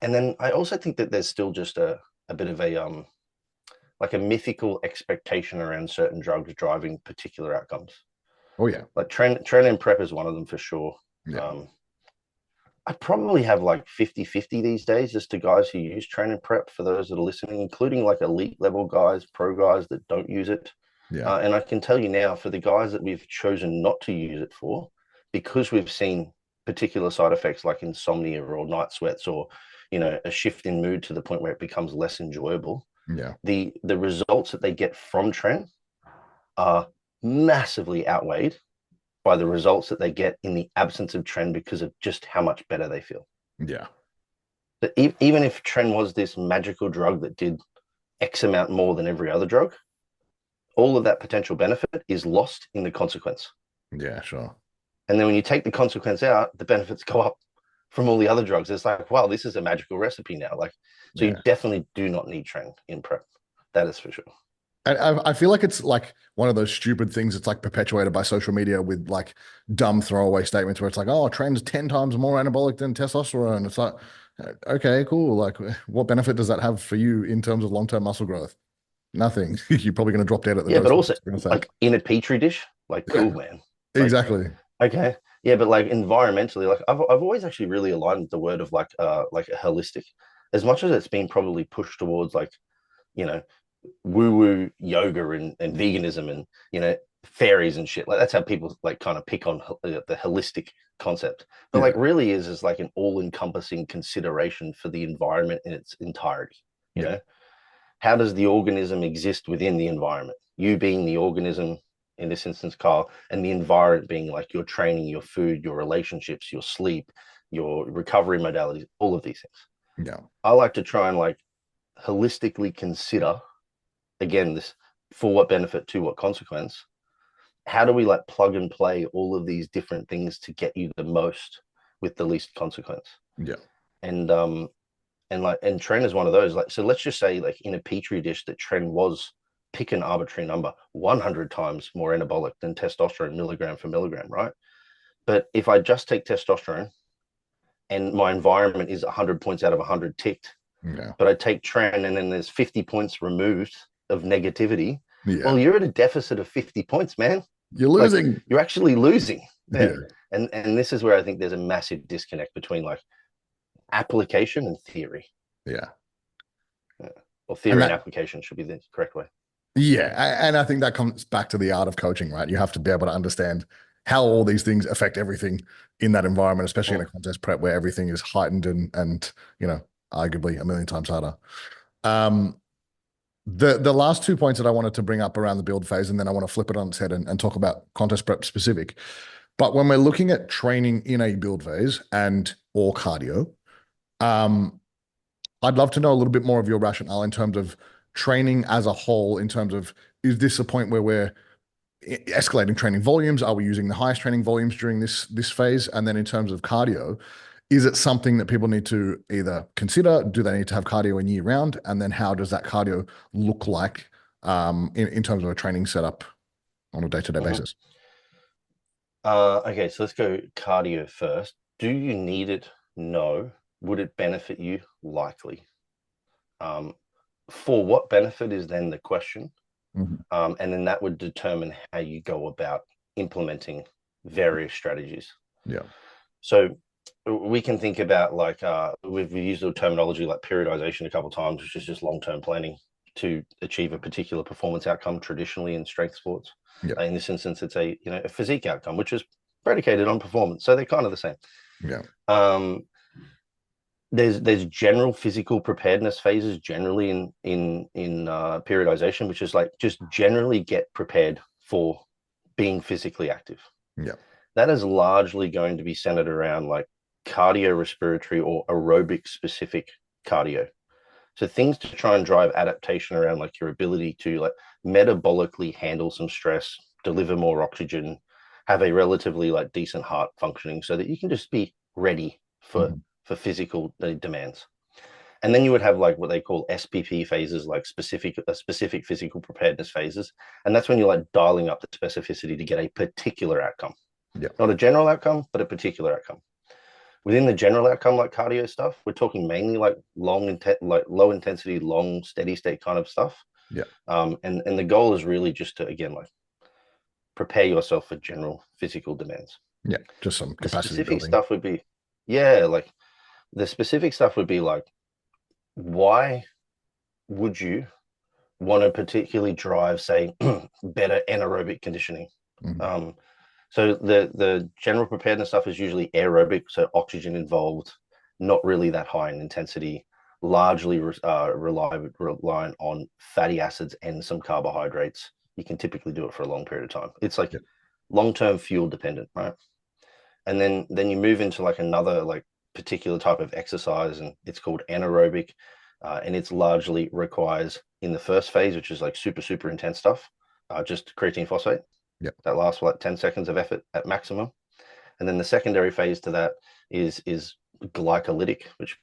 And then I also think that there's still just a bit of a like a mythical expectation around certain drugs driving particular outcomes. Oh yeah. Like training prep is one of them for sure. Yeah. I probably have like 50-50 these days as to guys who use training prep for those that are listening, including like elite level guys, pro guys that don't use it. Yeah. And I can tell you now, for the guys that we've chosen not to use it for, because we've seen particular side effects like insomnia or night sweats or, a shift in mood to the point where it becomes less enjoyable. Yeah. The results that they get from trend are massively outweighed by the results that they get in the absence of trend because of just how much better they feel. Yeah. But even if trend was this magical drug that did X amount more than every other drug, all of that potential benefit is lost in the consequence. Yeah. Sure. And then when you take the consequence out, the benefits go up from all the other drugs. It's like, wow, this is a magical recipe now. Like, so you definitely do not need trend in prep. That is for sure. I feel like it's like one of those stupid things that's like perpetuated by social media with like dumb throwaway statements where it's like, oh, trend's 10 times more anabolic than testosterone. It's like, okay, cool. Like, what benefit does that have for you in terms of long-term muscle growth? Nothing. You're probably going to drop dead at the Yeah, dose but also it's going to like take. in a petri dish, like cool, Yeah, man. Like, exactly. okay. Yeah, but like environmentally, like I've always actually really aligned with the word of like a holistic, as much as it's been probably pushed towards like, you know, woo-woo yoga and veganism and fairies and shit. Like that's how people like kind of pick on the holistic concept. But like Yeah. really is like an all-encompassing consideration for the environment in its entirety. You Yeah. know, how does the organism exist within the environment? You being the organism in this instance, Kyl, and the environment being like your training, your food, your relationships, your sleep, your recovery modalities, all of these things. Yeah. I like to try and like holistically consider again this for what benefit to what consequence. How do we like plug and play all of these different things to get you the most with the least consequence? Yeah. And Tren is one of those. Like, so let's just say, like, in a petri dish, that Tren was, pick an arbitrary number, 100 times more anabolic than testosterone milligram for milligram, right? But if I just take testosterone and my environment is 100 points out of 100 ticked, Yeah. but I take Tren and then there's 50 points removed of negativity, Yeah. well, you're at a deficit of 50 points, man. You're Like, losing. you're actually losing. Yeah. Yeah. And this is where I think there's a massive disconnect between like application and theory. Yeah. Yeah. Or And theory and that, application should be the correct way. yeah. And I think that comes back to the art of coaching, right? You have to be able to understand how all these things affect everything in that environment, especially in a contest prep where everything is heightened and, arguably a million times harder. Um, the last 2 points that I wanted to bring up around the build phase, and then I want to flip it on its head and talk about contest prep specific. But when we're looking at training in a build phase and or cardio, um, I'd love to know a little bit more of your rationale in terms of training as a whole, in terms of, is this a point where we're escalating training volumes? Are we using the highest training volumes during this phase? And then in terms of cardio, is it something that people need to either consider? Do they need to have cardio in year round? And then how does that cardio look like in terms of a training setup on a day-to-day basis? Okay, so let's go cardio first. Do you need it? No. Would it benefit you? Likely. For what benefit is then the question. And then that would determine how you go about implementing various strategies. Yeah. So we can think about like we've used the terminology like periodization a couple of times, which is just long-term planning to achieve a particular performance outcome traditionally in strength sports. Yeah. In this instance, it's a physique outcome, which is predicated on performance. So they're kind of the same. Yeah. There's general physical preparedness phases generally in periodization, which is like just generally get prepared for being physically active. Yeah. That is largely going to be centered around like cardiorespiratory or aerobic specific cardio. So things to try and drive adaptation around like your ability to like metabolically handle some stress, deliver more oxygen, have a relatively like decent heart functioning so that you can just be ready for physical demands. And then you would have like what they call SPP phases, like specific physical preparedness phases. And that's when you're like dialing up the specificity to get a particular outcome. Yeah. Not a general outcome, but a particular outcome. Within the general outcome, like cardio stuff, we're talking mainly like like low intensity, long steady state kind of stuff. Yeah. And the goal is really just to, again, like prepare yourself for general physical demands. Yeah. Just some The capacity specific building. stuff would be, yeah, like the specific stuff would be like, why would you want to particularly drive, say, better anaerobic conditioning? So the general preparedness stuff is usually aerobic, so oxygen involved, not really that high in intensity, largely reliant on fatty acids and some carbohydrates. You can typically do it for a long period of time. It's like long-term fuel dependent, right? And then you move into like another like particular type of exercise, and it's called anaerobic, and it's largely requires in the first phase, which is like super intense stuff, just creatine phosphate. That lasts for like 10 seconds of effort at maximum. And then the secondary phase to that is glycolytic, which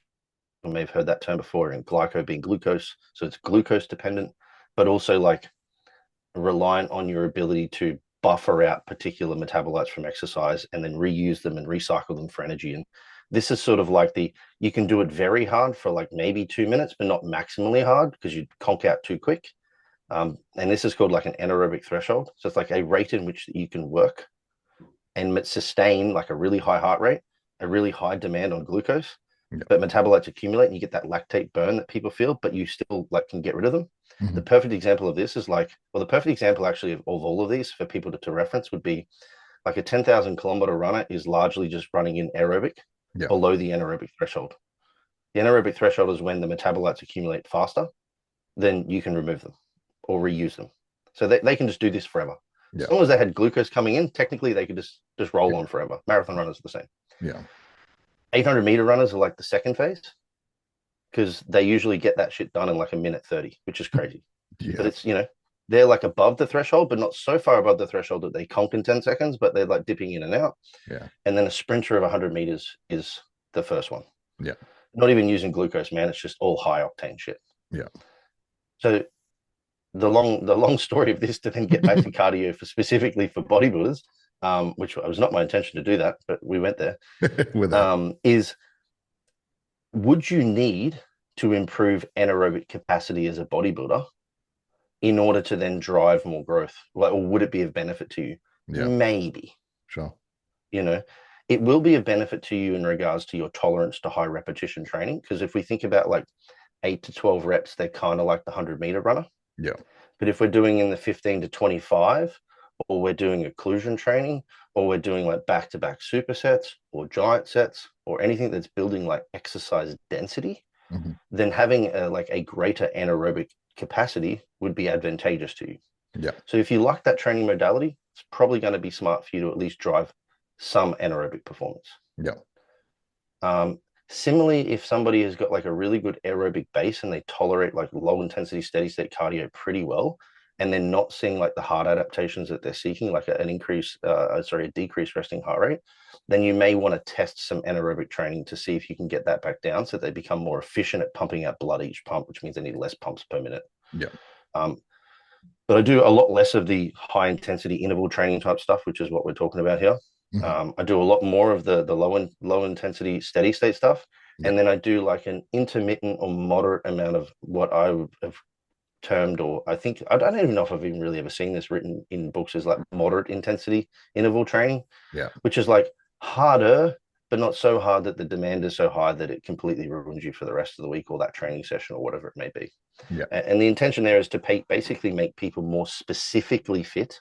you may have heard that term before, and glyco being glucose. So it's glucose dependent, but also like reliant on your ability to buffer out particular metabolites from exercise and then reuse them and recycle them for energy. And this is sort of like you can do it very hard for like maybe 2 minutes, but not maximally hard because you'd conk out too quick. And this is called like an anaerobic threshold. So it's like a rate in which you can work and sustain like a really high heart rate, a really high demand on glucose, but metabolites accumulate and you get that lactate burn that people feel, but you still like can get rid of them. The perfect example of this is like, well, the perfect example actually of all of these for people to reference would be like a 10,000 kilometer runner is largely just running in aerobic below the anaerobic threshold. The anaerobic threshold is when the metabolites accumulate faster, then you can remove them or reuse them. So they can just do this forever. As long as they had glucose coming in, technically they could just roll on forever. Marathon runners are the same. 800-meter runners are like the second phase because they usually get that shit done in like a minute 30, which is crazy. But it's, they're like above the threshold, but not so far above the threshold that they conk in 10 seconds, but they're like dipping in and out. And then a sprinter of 100 meters is the first one. Yeah. Not even using glucose, man. It's just all high octane shit. Yeah. So the long story of this, to then get back to cardio specifically for bodybuilders, which was not my intention to do that, but we went there. With that. Is would you need to improve anaerobic capacity as a bodybuilder in order to then drive more growth? Like, or would it be of benefit to you? Yeah. Maybe. Sure. You know, it will be of benefit to you in regards to your tolerance to high repetition training. Because if we think about like 8 to 12 reps, they're kind of like the 100-meter runner. Yeah. But if we're doing in the 15 to 25, or we're doing occlusion training, or we're doing like back-to-back supersets or giant sets, or anything that's building like exercise density, then having a greater anaerobic capacity would be advantageous to you. Yeah. So if you like that training modality, it's probably going to be smart for you to at least drive some anaerobic performance. Yeah. Similarly, if somebody has got like a really good aerobic base and they tolerate like low intensity, steady state cardio pretty well, and they're not seeing like the heart adaptations that they're seeking, like a decreased resting heart rate, then you may want to test some anaerobic training to see if you can get that back down so they become more efficient at pumping out blood each pump, which means they need less pumps per minute. Yeah. But I do a lot less of the high intensity interval training type stuff, which is what we're talking about here. I do a lot more of the low intensity steady state stuff. Yeah. And then I do like an intermittent or moderate amount of what I have termed, or I don't even know if I've even really ever seen this written in books, as like moderate intensity interval training. Yeah. Which is like harder, but not so hard that the demand is so high that it completely ruins you for the rest of the week or that training session or whatever it may be. Yeah. And the intention there is to basically make people more specifically fit,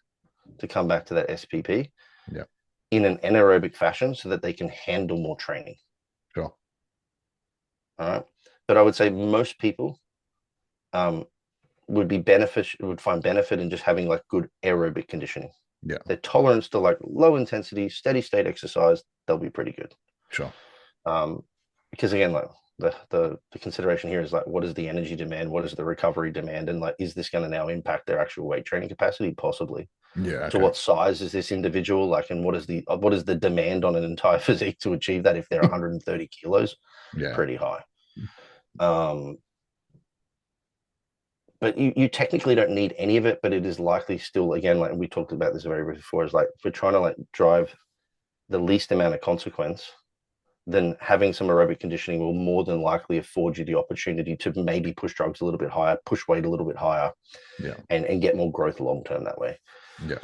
to come back to that SPP. Yeah. In an anaerobic fashion so that they can handle more training. Sure. All right. But I would say most people would find benefit in just having like good aerobic conditioning. Yeah. Their tolerance to like low intensity, steady state exercise, they'll be pretty good. Sure. Because again, like the consideration here is like, what is the energy demand? What is the recovery demand? And like, is this going to now impact their actual weight training capacity? Possibly. Yeah. Okay. To what size is this individual like, and what is the demand on an entire physique to achieve that? If they're 130 kilos, yeah, pretty high. But you technically don't need any of it, but it is likely still, again, like we talked about this very before, is like if we're trying to like drive the least amount of consequence, then having some aerobic conditioning will more than likely afford you the opportunity to maybe push drugs a little bit higher, push weight a little bit higher, yeah, and get more growth long term that way. Yeah.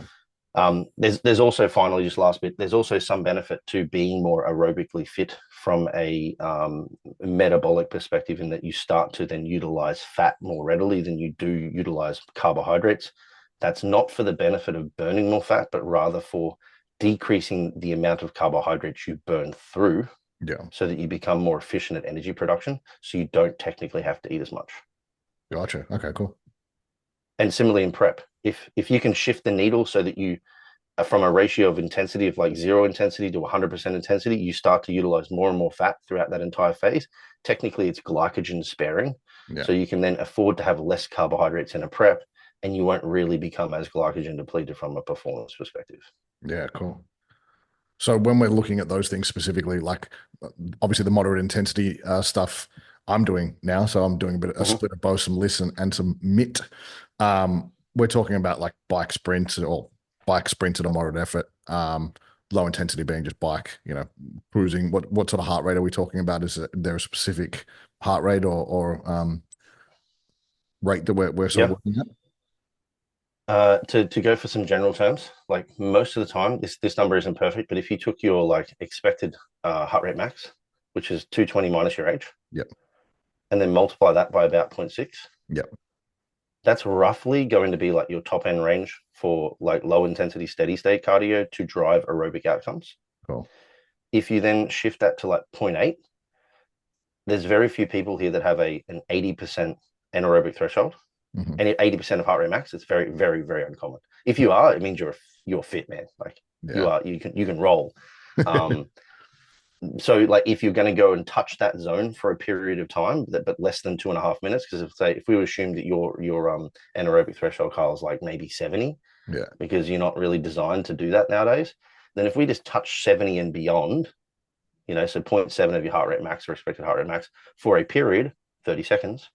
There's also, finally, just last bit, there's also some benefit to being more aerobically fit from a metabolic perspective, in that you start to then utilize fat more readily than you do utilize carbohydrates. That's not for the benefit of burning more fat, but rather for decreasing the amount of carbohydrates you burn through, yeah, so that you become more efficient at energy production, so you don't technically have to eat as much. Gotcha. Okay, cool. And similarly in prep, if you can shift the needle so that you, from a ratio of intensity of like 0 intensity to 100% intensity, you start to utilize more and more fat throughout that entire phase. Technically, it's glycogen sparing. Yeah. So you can then afford to have less carbohydrates in a prep, and you won't really become as glycogen depleted from a performance perspective. Yeah, cool. So when we're looking at those things specifically, like obviously the moderate intensity stuff I'm doing now, so I'm doing a split of both, some LISS and some MIT. We're talking about like bike sprints at a moderate effort. Low intensity being just bike, cruising. What sort of heart rate are we talking about? Is there a specific heart rate or rate that we're sort of looking at? To go for some general terms, like most of the time, this number isn't perfect, but if you took your like expected heart rate max, which is 220 minus your age, yep, and then multiply that by about 0.6, yep, that's roughly going to be like your top end range for like low intensity steady state cardio to drive aerobic outcomes. Cool. If you then shift that to like 0.8, there's very few people here that have an 80% anaerobic threshold. And 80% of heart rate max. It's very, very, very uncommon. If you are, it means you're fit, man. Like you can roll. So like if you're going to go and touch that zone for a period of time, but less than 2.5 minutes, because if we assume that your anaerobic threshold, Kyl, is like maybe 70, because you're not really designed to do that nowadays, then if we just touch 70 and beyond, so 0.7 of your heart rate max or expected heart rate max for a period, 30 seconds,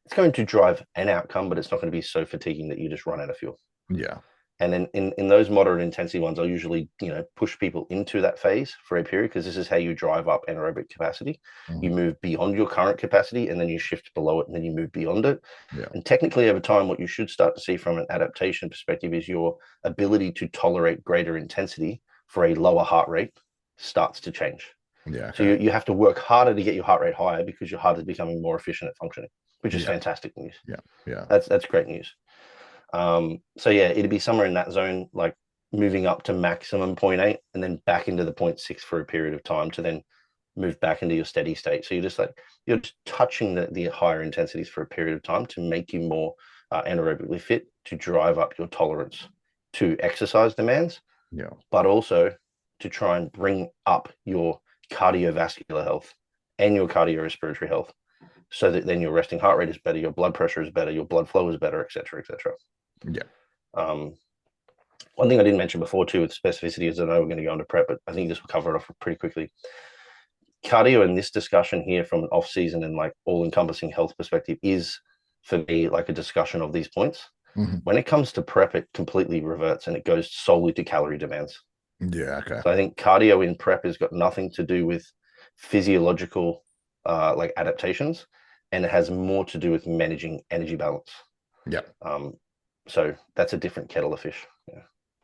it's going to drive an outcome, but it's not going to be so fatiguing that you just run out of fuel. Yeah. And then in those moderate intensity ones, I'll usually, push people into that phase for a period, because this is how you drive up anaerobic capacity. You move beyond your current capacity, and then you shift below it, and then you move beyond it. Yeah. And technically, over time, what you should start to see from an adaptation perspective is your ability to tolerate greater intensity for a lower heart rate starts to change. Yeah. So you have to work harder to get your heart rate higher, because your heart is becoming more efficient at functioning, which is fantastic news. Yeah. Yeah. That's great news. So yeah, it'd be somewhere in that zone, like moving up to maximum 0.8 and then back into the 0.6 for a period of time to then move back into your steady state. So you're just touching the higher intensities for a period of time to make you more anaerobically fit, to drive up your tolerance to exercise demands, but also to try and bring up your cardiovascular health and your cardiorespiratory health, so that then your resting heart rate is better, your blood pressure is better, your blood flow is better, et cetera, et cetera. Yeah. One thing I didn't mention before too with specificity is, I know we're going to go into prep, but I think this will cover it off pretty quickly. Cardio in this discussion here from an off-season and like all-encompassing health perspective is, for me, like a discussion of these points. When it comes to prep, it completely reverts and it goes solely to calorie demands. Yeah. Okay. So I think cardio in prep has got nothing to do with physiological like adaptations, and it has more to do with managing energy balance. Yeah. So that's a different kettle of fish.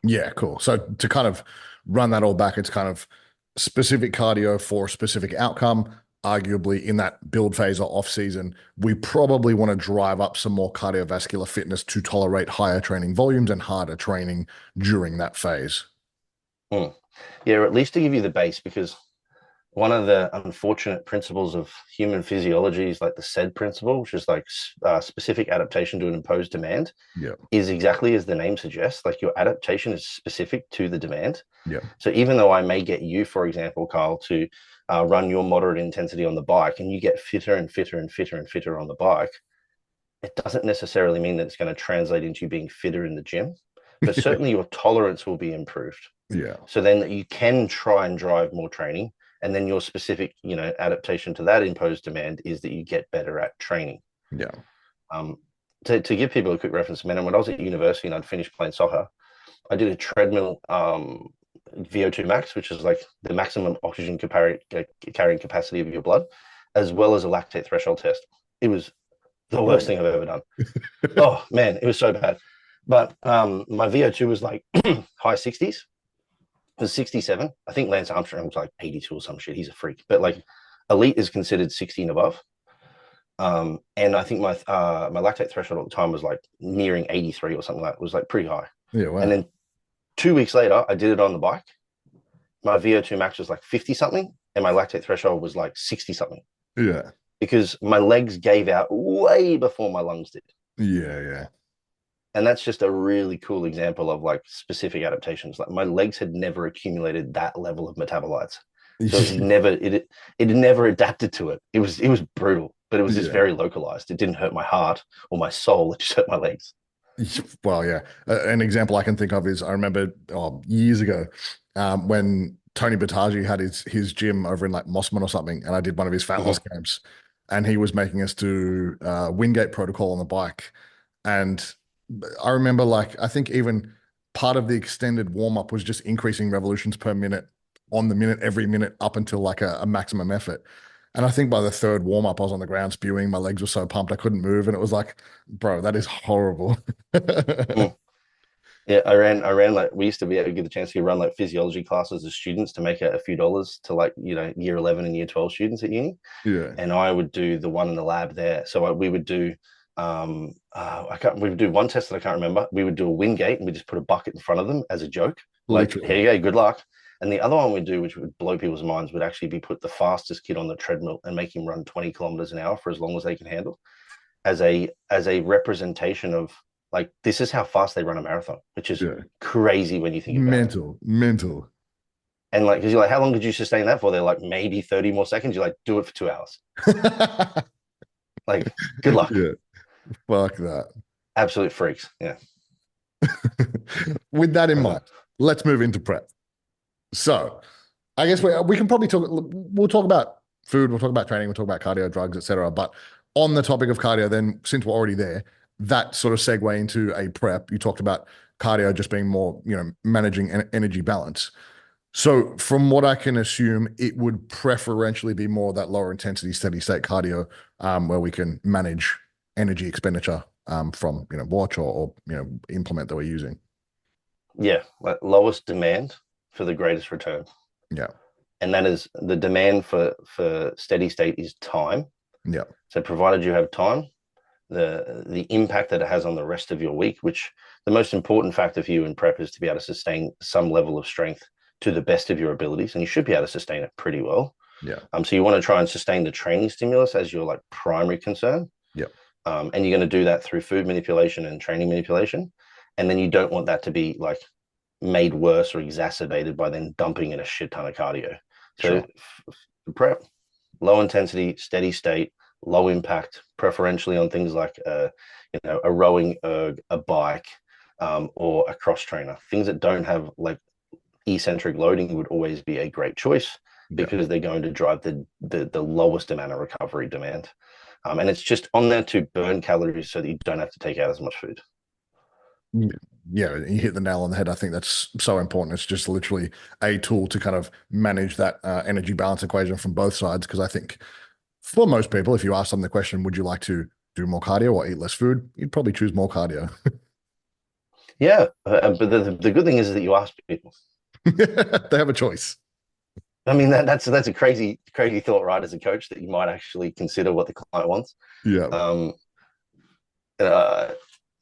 Yeah, cool. So to kind of run that all back, it's kind of specific cardio for a specific outcome. Arguably, in that build phase or off season, we probably want to drive up some more cardiovascular fitness to tolerate higher training volumes and harder training during that phase. Yeah, or at least to give you the base, because one of the unfortunate principles of human physiology is like the SAID principle, which is like specific adaptation to an imposed demand. Yeah. Is exactly as the name suggests, like your adaptation is specific to the demand. Yeah. So even though I may get you, for example, Kyle, to run your moderate intensity on the bike, and you get fitter and fitter and fitter and fitter on the bike, it doesn't necessarily mean that it's going to translate into you being fitter in the gym, but certainly your tolerance will be improved. Yeah. So then you can try and drive more training, and then your specific, adaptation to that imposed demand is that you get better at training. Yeah. To give people a quick reference, man, when I was at university and I'd finished playing soccer, I did a treadmill VO2 max, which is like the maximum oxygen carrying capacity of your blood, as well as a lactate threshold test. It was the worst thing I've ever done. Oh man, it was so bad. But my VO2 was like high 60s. It was 67. I think Lance Armstrong was like 82 or some shit. He's a freak. But like elite is considered 60 and above. And I think my lactate threshold at the time was like nearing 83 or something like that. It was like pretty high. Yeah. Wow. And then 2 weeks later, I did it on the bike. My VO2 max was like 50 something, and my lactate threshold was like 60 something. Yeah. Because my legs gave out way before my lungs did. Yeah. Yeah. And that's just a really cool example of like specific adaptations. Like my legs had never accumulated that level of metabolites. So it never adapted to it. It was brutal, but it was just very localized. It didn't hurt my heart or my soul. It just hurt my legs. Well, yeah. An example I can think of is I remember years ago when Tony Battaglio had his gym over in like Mossman or something, and I did one of his fat loss camps, and he was making us do Wingate protocol on the bike. And I remember, like, I think even part of the extended warm-up was just increasing revolutions per minute on the minute, every minute up until like a maximum effort. And I think by the third warm-up, I was on the ground spewing. My legs were so pumped I couldn't move. And it was like, bro, that is horrible. Yeah, I ran like, we used to be able to get the chance to run like physiology classes as students to make a few dollars to like, year 11 and year 12 students at uni. Yeah. And I would do the one in the lab there. So we would do, we would do one test that I can't remember. We would do a Wingate, and we just put a bucket in front of them as a joke. Like, Literally. here you go, good luck. And the other one we'd do, which would blow people's minds, would actually be put the fastest kid on the treadmill and make him run 20 kilometers an hour for as long as they can handle, as a representation of like, this is how fast they run a marathon, which is crazy when you think about it. Mental. And like, because you're like, how long did you sustain that for? They're like, maybe 30 more seconds. You're like, do it for 2 hours. Like, good luck. Yeah. Fuck that. Absolute freaks. Yeah. With that in mind, let's move into prep. So I guess we can probably talk. We'll talk about food. We'll talk about training. We'll talk about cardio, drugs, etc. But on the topic of cardio, then since we're already there, that sort of segue into a prep. You talked about cardio just being more, managing energy balance. So from what I can assume, it would preferentially be more that lower intensity, steady state cardio, where we can manage energy expenditure from watch or implement that we're using. Yeah, like lowest demand for the greatest return. Yeah. And that is the demand for steady state is time. Yeah. So provided you have time, the impact that it has on the rest of your week, which the most important factor for you in prep is to be able to sustain some level of strength to the best of your abilities, and you should be able to sustain it pretty well. Yeah. So you want to try and sustain the training stimulus as your like primary concern. Yeah. And you're going to do that through food manipulation and training manipulation, and then you don't want that to be like made worse or exacerbated by then dumping in a shit ton of cardio. So prep, low intensity, steady state, low impact, preferentially on things like a rowing erg, a bike, or a cross trainer. Things that don't have like eccentric loading would always be a great choice because they're going to drive the lowest amount of recovery demand. And it's just on there to burn calories so that you don't have to take out as much food. Yeah, you hit the nail on the head. I think that's so important. It's just literally a tool to kind of manage that energy balance equation from both sides. Because I think for most people, if you ask them the question, would you like to do more cardio or eat less food? You'd probably choose more cardio. Yeah, but the good thing is that you ask people. They have a choice. I mean, that's a crazy thought, right? As a coach, that you might actually consider what the client wants. Yeah.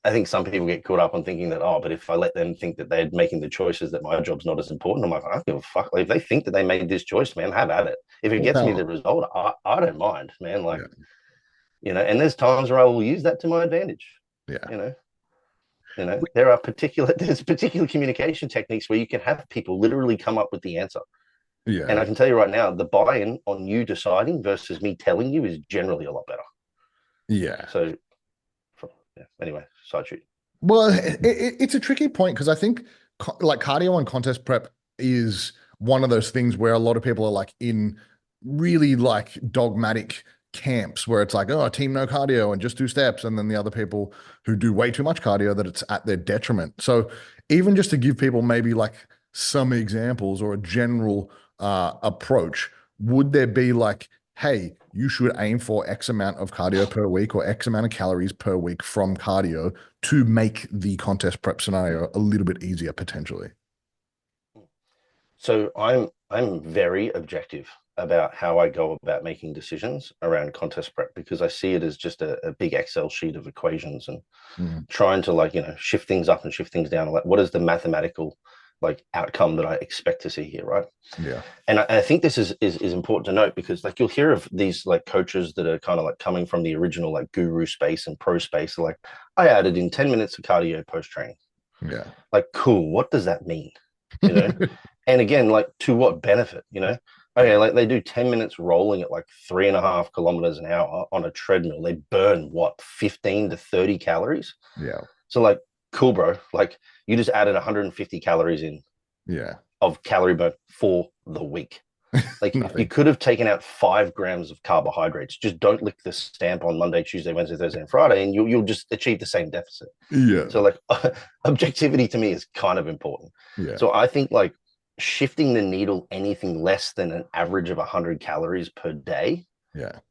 I think some people get caught up on thinking that, but if I let them think that they're making the choices, that my job's not as important. I'm like, I don't give a fuck. Like, if they think that they made this choice, man, have at it. If it gets me the result, I don't mind, man. Like, and there's times where I will use that to my advantage. Yeah. There's particular communication techniques where you can have people literally come up with the answer. Yeah. And I can tell you right now, the buy-in on you deciding versus me telling you is generally a lot better. Yeah. So, anyway, side shoot. Well, it's a tricky point because I think like cardio and contest prep is one of those things where a lot of people are like in really like dogmatic camps where it's like, oh, team no cardio and just do steps. And then the other people who do way too much cardio that it's at their detriment. So even just to give people maybe like some examples or a general approach, would there be like, hey, you should aim for X amount of cardio per week or X amount of calories per week from cardio to make the contest prep scenario a little bit easier potentially? So I'm very objective about how I go about making decisions around contest prep because I see it as just a big Excel sheet of equations and trying to shift things up and shift things down. Like, what is the mathematical outcome that I expect to see here, right? Yeah. And I think this is important to note because you'll hear of these coaches that are kind of coming from the original guru space and pro space. Like, I added in 10 minutes of cardio post training. Yeah. Cool. What does that mean? And again, to what benefit? Okay, they do 10 minutes rolling at 3.5 kilometers an hour on a treadmill. They burn what, 15 to 30 calories? Yeah. So cool, bro. You just added 150 calories in of calorie burn for the week. You could have taken out 5 grams of carbohydrates. Just don't lick the stamp on Monday, Tuesday, Wednesday, Thursday, and Friday, and you'll just achieve the same deficit. Yeah. So objectivity to me is kind of important. Yeah. So I think shifting the needle anything less than an average of 100 calories per day,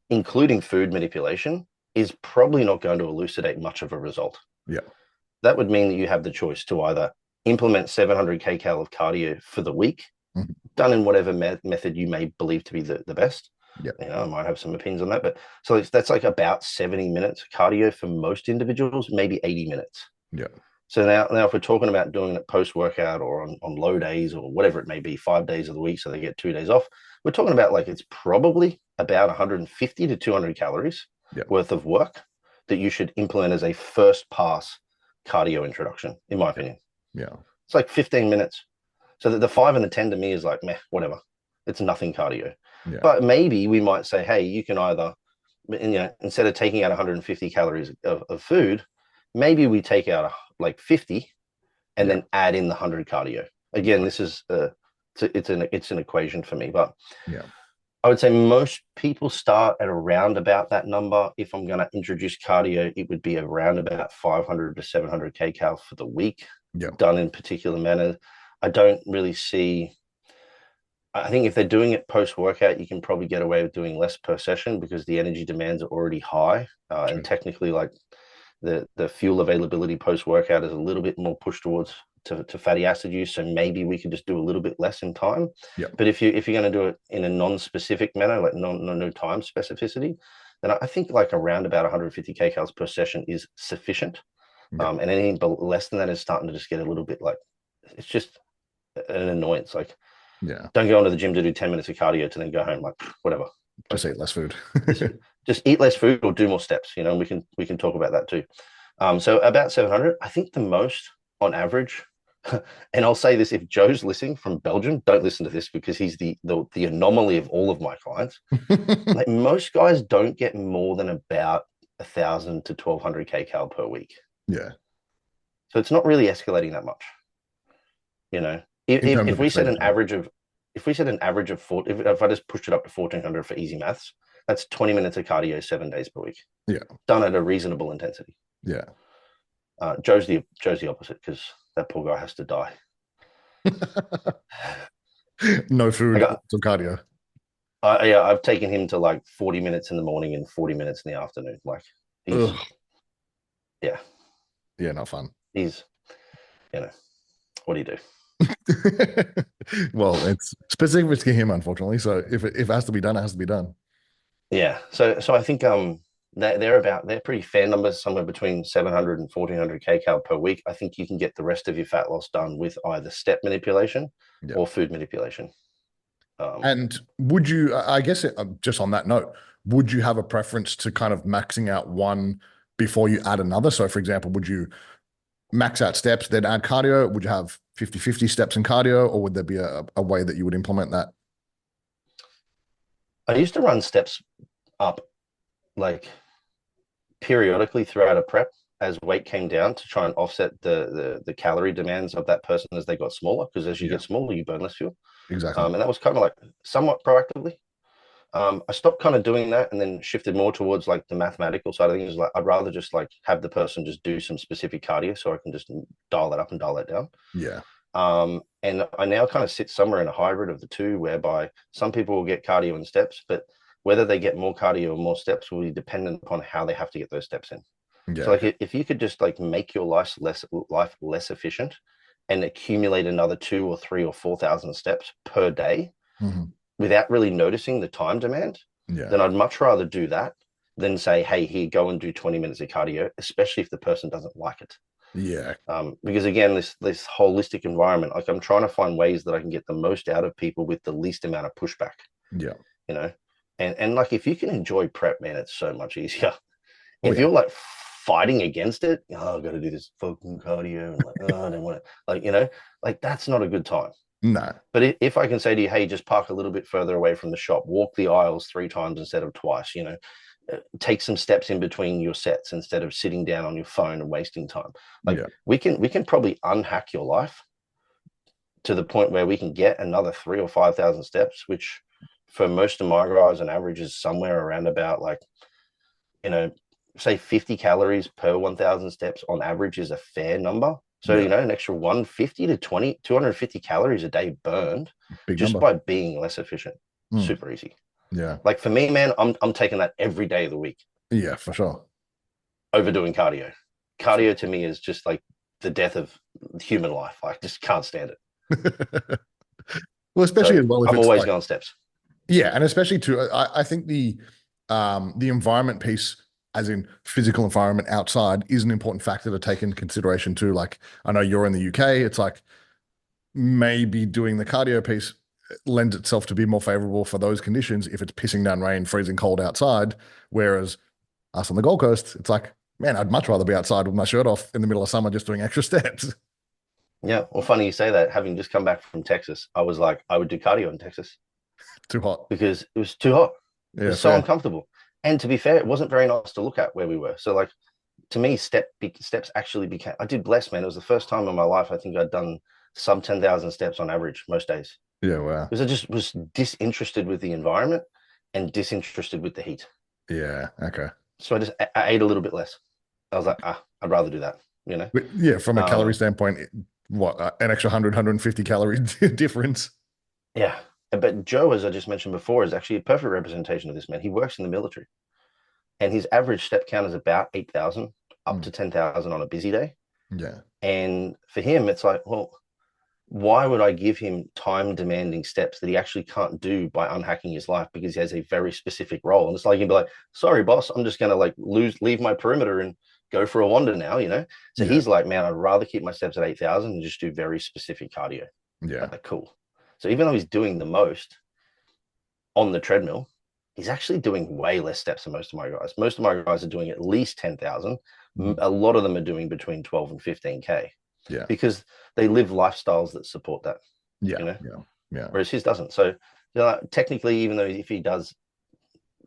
including food manipulation, is probably not going to elucidate much of a result. Yeah. That would mean that you have the choice to either implement 700 kcal of cardio for the week, done in whatever method you may believe to be the best. I might have some opinions on that, but so that's about 70 minutes cardio for most individuals, maybe 80 minutes. Yeah. So now if we're talking about doing it post-workout or on low days or whatever it may be, 5 days of the week, so they get 2 days off, we're talking about it's probably about 150 to 200 calories worth of work that you should implement as a first pass cardio introduction, in my opinion. Yeah. It's 15 minutes. So the 5 and the 10 to me is meh, whatever. It's nothing cardio. Yeah. But maybe we might say, hey, you can either, instead of taking out 150 calories of food, maybe we take out 50 and then add in the 100 cardio. Again, this is it's an equation for me. But Yeah. I would say most people start at around about that number. If I'm going to introduce cardio, it would be around about 500 to 700 kcal for the week, Yeah. done in particular manner. I don't really see. I think if they're doing it post workout, you can probably get away with doing less per session because the energy demands are already high, and technically, like the fuel availability post workout is a little bit more pushed towards to fatty acid use. So maybe we could just do a little bit less in time. Yeah. But if you're going to do it in a non-specific manner, like no time specificity, then I think like around about 150 kcals per session is sufficient. Yeah. And anything less than that is starting to just get a little bit like, it's just an annoyance. Like, Yeah. don't go into the gym to do 10 minutes of cardio to then go home, like whatever. Just eat less food. just eat less food or do more steps. You know, we can talk about that too. So about 700, I think the most on average. And I'll say this: if Joe's listening from Belgium, don't listen to this because he's the anomaly of all of my clients. Like most guys don't get more than about 1,000 to 1,200 kcal per week. Yeah. So it's not really escalating that much. You know, if we said an average of, if I just pushed it up to 1,400 for easy maths, that's 20 minutes of cardio 7 days per week. Yeah. Done at a reasonable intensity. Yeah. Joe's the opposite because that poor guy has to die. No food, some cardio. Yeah, I've taken him to like 40 minutes in the morning and 40 minutes in the afternoon. Like, yeah, not fun. He's, what do you do? Well, it's specific to him, unfortunately. So if it has to be done, it has to be done. Yeah. So I think they're pretty fair numbers, somewhere between 700 and 1,400 kcal per week. I think you can get the rest of your fat loss done with either step manipulation or food manipulation. And would you, I guess, just on that note, would you have a preference to kind of maxing out one before you add another? So, for example, would you max out steps, then add cardio? Would you have 50-50 steps in cardio, or would there be a way that you would implement that? I used to run steps up like periodically throughout a prep as weight came down to try and offset the calorie demands of that person as they got smaller, because as you get smaller, you burn less fuel. Exactly. And that was kind of like somewhat proactively. I stopped kind of doing that and then shifted more towards like the mathematical side of things. Like I'd rather just like have the person just do some specific cardio so I can just dial that up and dial that down. Yeah. And I now kind of sit somewhere in a hybrid of the two, whereby some people will get cardio and steps, but whether they get more cardio or more steps will be dependent upon how they have to get those steps in. Yeah. So like if you could just like make your life less efficient and accumulate another 2 or 3 or 4,000 steps per day without really noticing the time demand, then I'd much rather do that than say, hey, here, go and do 20 minutes of cardio, especially if the person doesn't like it. Yeah. Because again, this holistic environment, like I'm trying to find ways that I can get the most out of people with the least amount of pushback. Yeah. You know, and like if you can enjoy prep, man, it's so much easier. If you're like fighting against it, I've got to do this fucking cardio, and like, I don't want to, like, like that's not a good time. No. But if I can say to you, hey, just park a little bit further away from the shop, walk the aisles 3 times instead of twice, take some steps in between your sets instead of sitting down on your phone and wasting time. Like we can probably unhack your life to the point where we can get another 3,000 or 5,000 steps, which for most of my guys on average is somewhere around about like, say 50 calories per 1,000 steps on average is a fair number. So, an extra 150 to 250 calories a day burned by being less efficient. Super easy. Yeah. Like for me, man, I'm taking that every day of the week. Yeah, for sure. Overdoing cardio. Cardio to me is just like the death of human life. I just can't stand it. Well, especially as well. I'm always going steps. Yeah, and especially too, I think the environment piece, as in physical environment outside, is an important factor to take into consideration too. Like I know you're in the UK, it's like maybe doing the cardio piece lends itself to be more favorable for those conditions if it's pissing down rain, freezing cold outside. Whereas us on the Gold Coast, it's like, man, I'd much rather be outside with my shirt off in the middle of summer just doing extra steps. Yeah, well, funny you say that. Having just come back from Texas, I was like, I would do cardio in Texas. Too hot. Because it was too hot. Yeah, it was so uncomfortable. And to be fair, it wasn't very nice to look at where we were. So like, to me, steps actually became, I did bless, man. It was the first time in my life I think I'd done sub 10,000 steps on average most days. Yeah, wow. Because I just was disinterested with the environment and disinterested with the heat. Yeah, okay. So I ate a little bit less. I was like, I'd rather do that, you know? But yeah, from a calorie Um, standpoint, what, an extra 150 calorie difference? yeah. But Joe, as I just mentioned before, is actually a perfect representation of this, man. He works in the military and his average step count is about 8,000 up Mm, to 10,000 on a busy day. yeah, And for him, it's like, well, why would I give him time demanding steps that he actually can't do by unhacking his life because he has a very specific role? And it's like he'd be like, sorry, boss, I'm just gonna like leave my perimeter and go for a wander now, you know? So yeah, he's like, man, I'd rather keep my steps at 8,000 and just do very specific cardio. yeah, Like, cool. So even though he's doing the most on the treadmill, he's actually doing way less steps than most of my guys. Most of my guys are doing at least 10,000. mm, A lot of them are doing between 12 and 15K yeah, because they live lifestyles that support that, yeah, you know? yeah, yeah, Whereas his doesn't. So, technically, even though if he does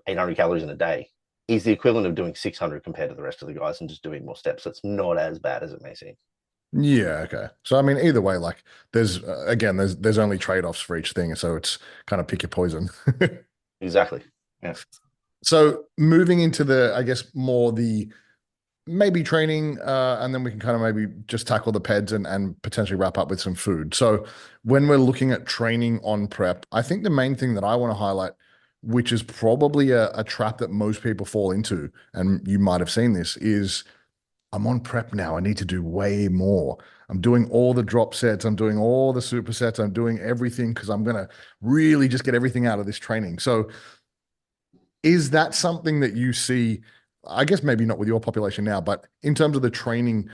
800 calories in a day, he's the equivalent of doing 600 compared to the rest of the guys and just doing more steps. So it's not as bad as it may seem. yeah. Okay. So I mean, either way, like, there's again, there's only trade-offs for each thing, so it's kind of pick your poison. Exactly. Yeah. So moving into the, I guess, more the maybe training, and then we can kind of maybe just tackle the PEDs and potentially wrap up with some food. So when we're looking at training on prep, I think the main thing that I want to highlight, which is probably a trap that most people fall into, and you might have seen this, is I'm on prep now. I need to do way more. I'm doing all the drop sets. I'm doing all the supersets. I'm doing everything because I'm going to really just get everything out of this training. So is that something that you see? I guess maybe not with your population now, but in terms of the training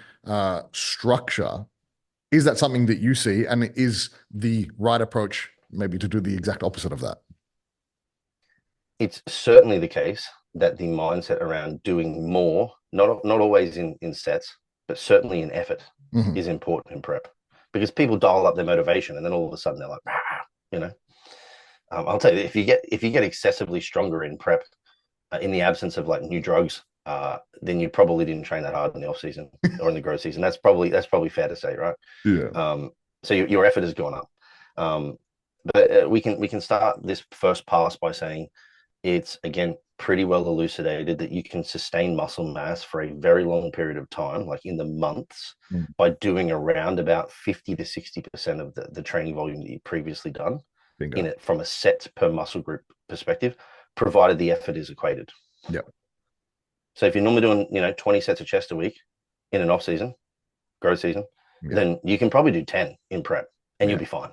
structure, is that something that you see? And is the right approach maybe to do the exact opposite of that? It's certainly the case that the mindset around doing more, not always in sets, but certainly in effort, Hmm. is important in prep because people dial up their motivation and then all of a sudden they're like, you know. I'll tell you, if you get excessively stronger in prep, in the absence of like new drugs, then you probably didn't train that hard in the off season or in the growth season. That's probably fair to say, right? Yeah. So your effort has gone up. But we can start this first pass by saying it's again pretty well elucidated that you can sustain muscle mass for a very long period of time, like in the months, Mm. by doing around about 50 to 60% of the training volume that you've previously done in Bingo. it from a set per muscle group perspective, provided the effort is equated. Yeah. So if you're normally doing, 20 sets of chest a week in an off season, growth season, Yeah. then you can probably do 10 in prep and Yeah. you'll be fine.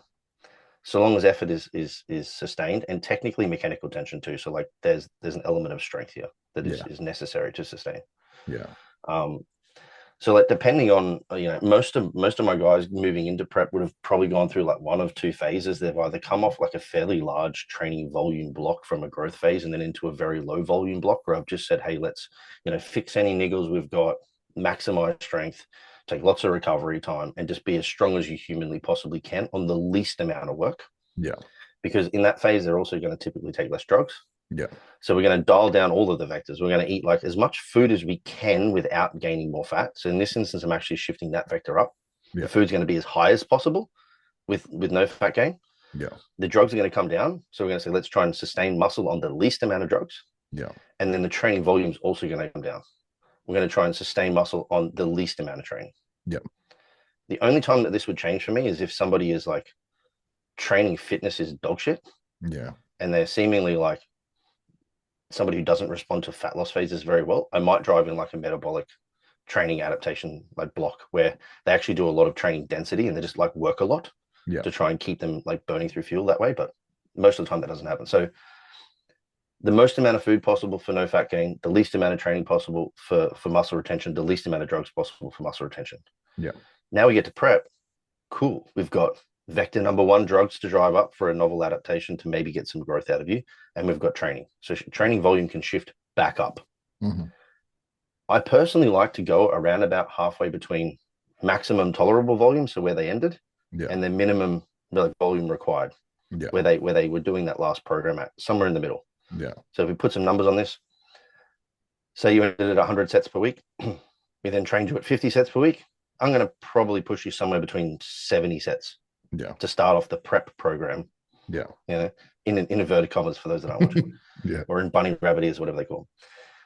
So long as effort is sustained and technically mechanical tension too. So like there's an element of strength here that Yeah. is necessary to sustain. Yeah. Um, so like depending on most of my guys moving into prep would have probably gone through like one of two phases. They've either come off like a fairly large training volume block from a growth phase and then into a very low volume block where I've just said, hey, let's fix any niggles we've got, maximize strength, take lots of recovery time, and just be as strong as you humanly possibly can on the least amount of work. Yeah. Because in that phase, they're also going to typically take less drugs. Yeah. So we're going to dial down all of the vectors. We're going to eat like as much food as we can without gaining more fat. So in this instance, I'm actually shifting that vector up. Yeah. The food's going to be as high as possible with no fat gain. Yeah. The drugs are going to come down. So we're going to say, let's try and sustain muscle on the least amount of drugs. Yeah. And then the training volume is also going to come down. We're going to try and sustain muscle on the least amount of training. Yeah. The only time that this would change for me is if somebody is like training fitness is dog shit. Yeah. And they're seemingly like somebody who doesn't respond to fat loss phases very well. I might drive in like a metabolic training adaptation like block where they actually do a lot of training density and they just like work a lot to try and keep them like burning through fuel that way. But most of the time that doesn't happen. So the most amount of food possible for no fat gain, the least amount of training possible for muscle retention, the least amount of drugs possible for muscle retention. Yeah. Now we get to prep. Cool. We've got vector number one, drugs to drive up for a novel adaptation to maybe get some growth out of you. And we've got training. So training volume can shift back up. Mm-hmm. I personally like to go around about halfway between maximum tolerable volume, so where they ended, and then minimum volume required, where they were doing that last program at, somewhere in the middle. Yeah. So if we put some numbers on this, say you ended at 100 sets per week, we then trained you at 50 sets per week, I'm going to probably push you somewhere between 70 sets Yeah. to start off the prep program Yeah. You know, in inverted commas for those that aren't watching, Yeah. or in bunny rabbit ears, whatever they call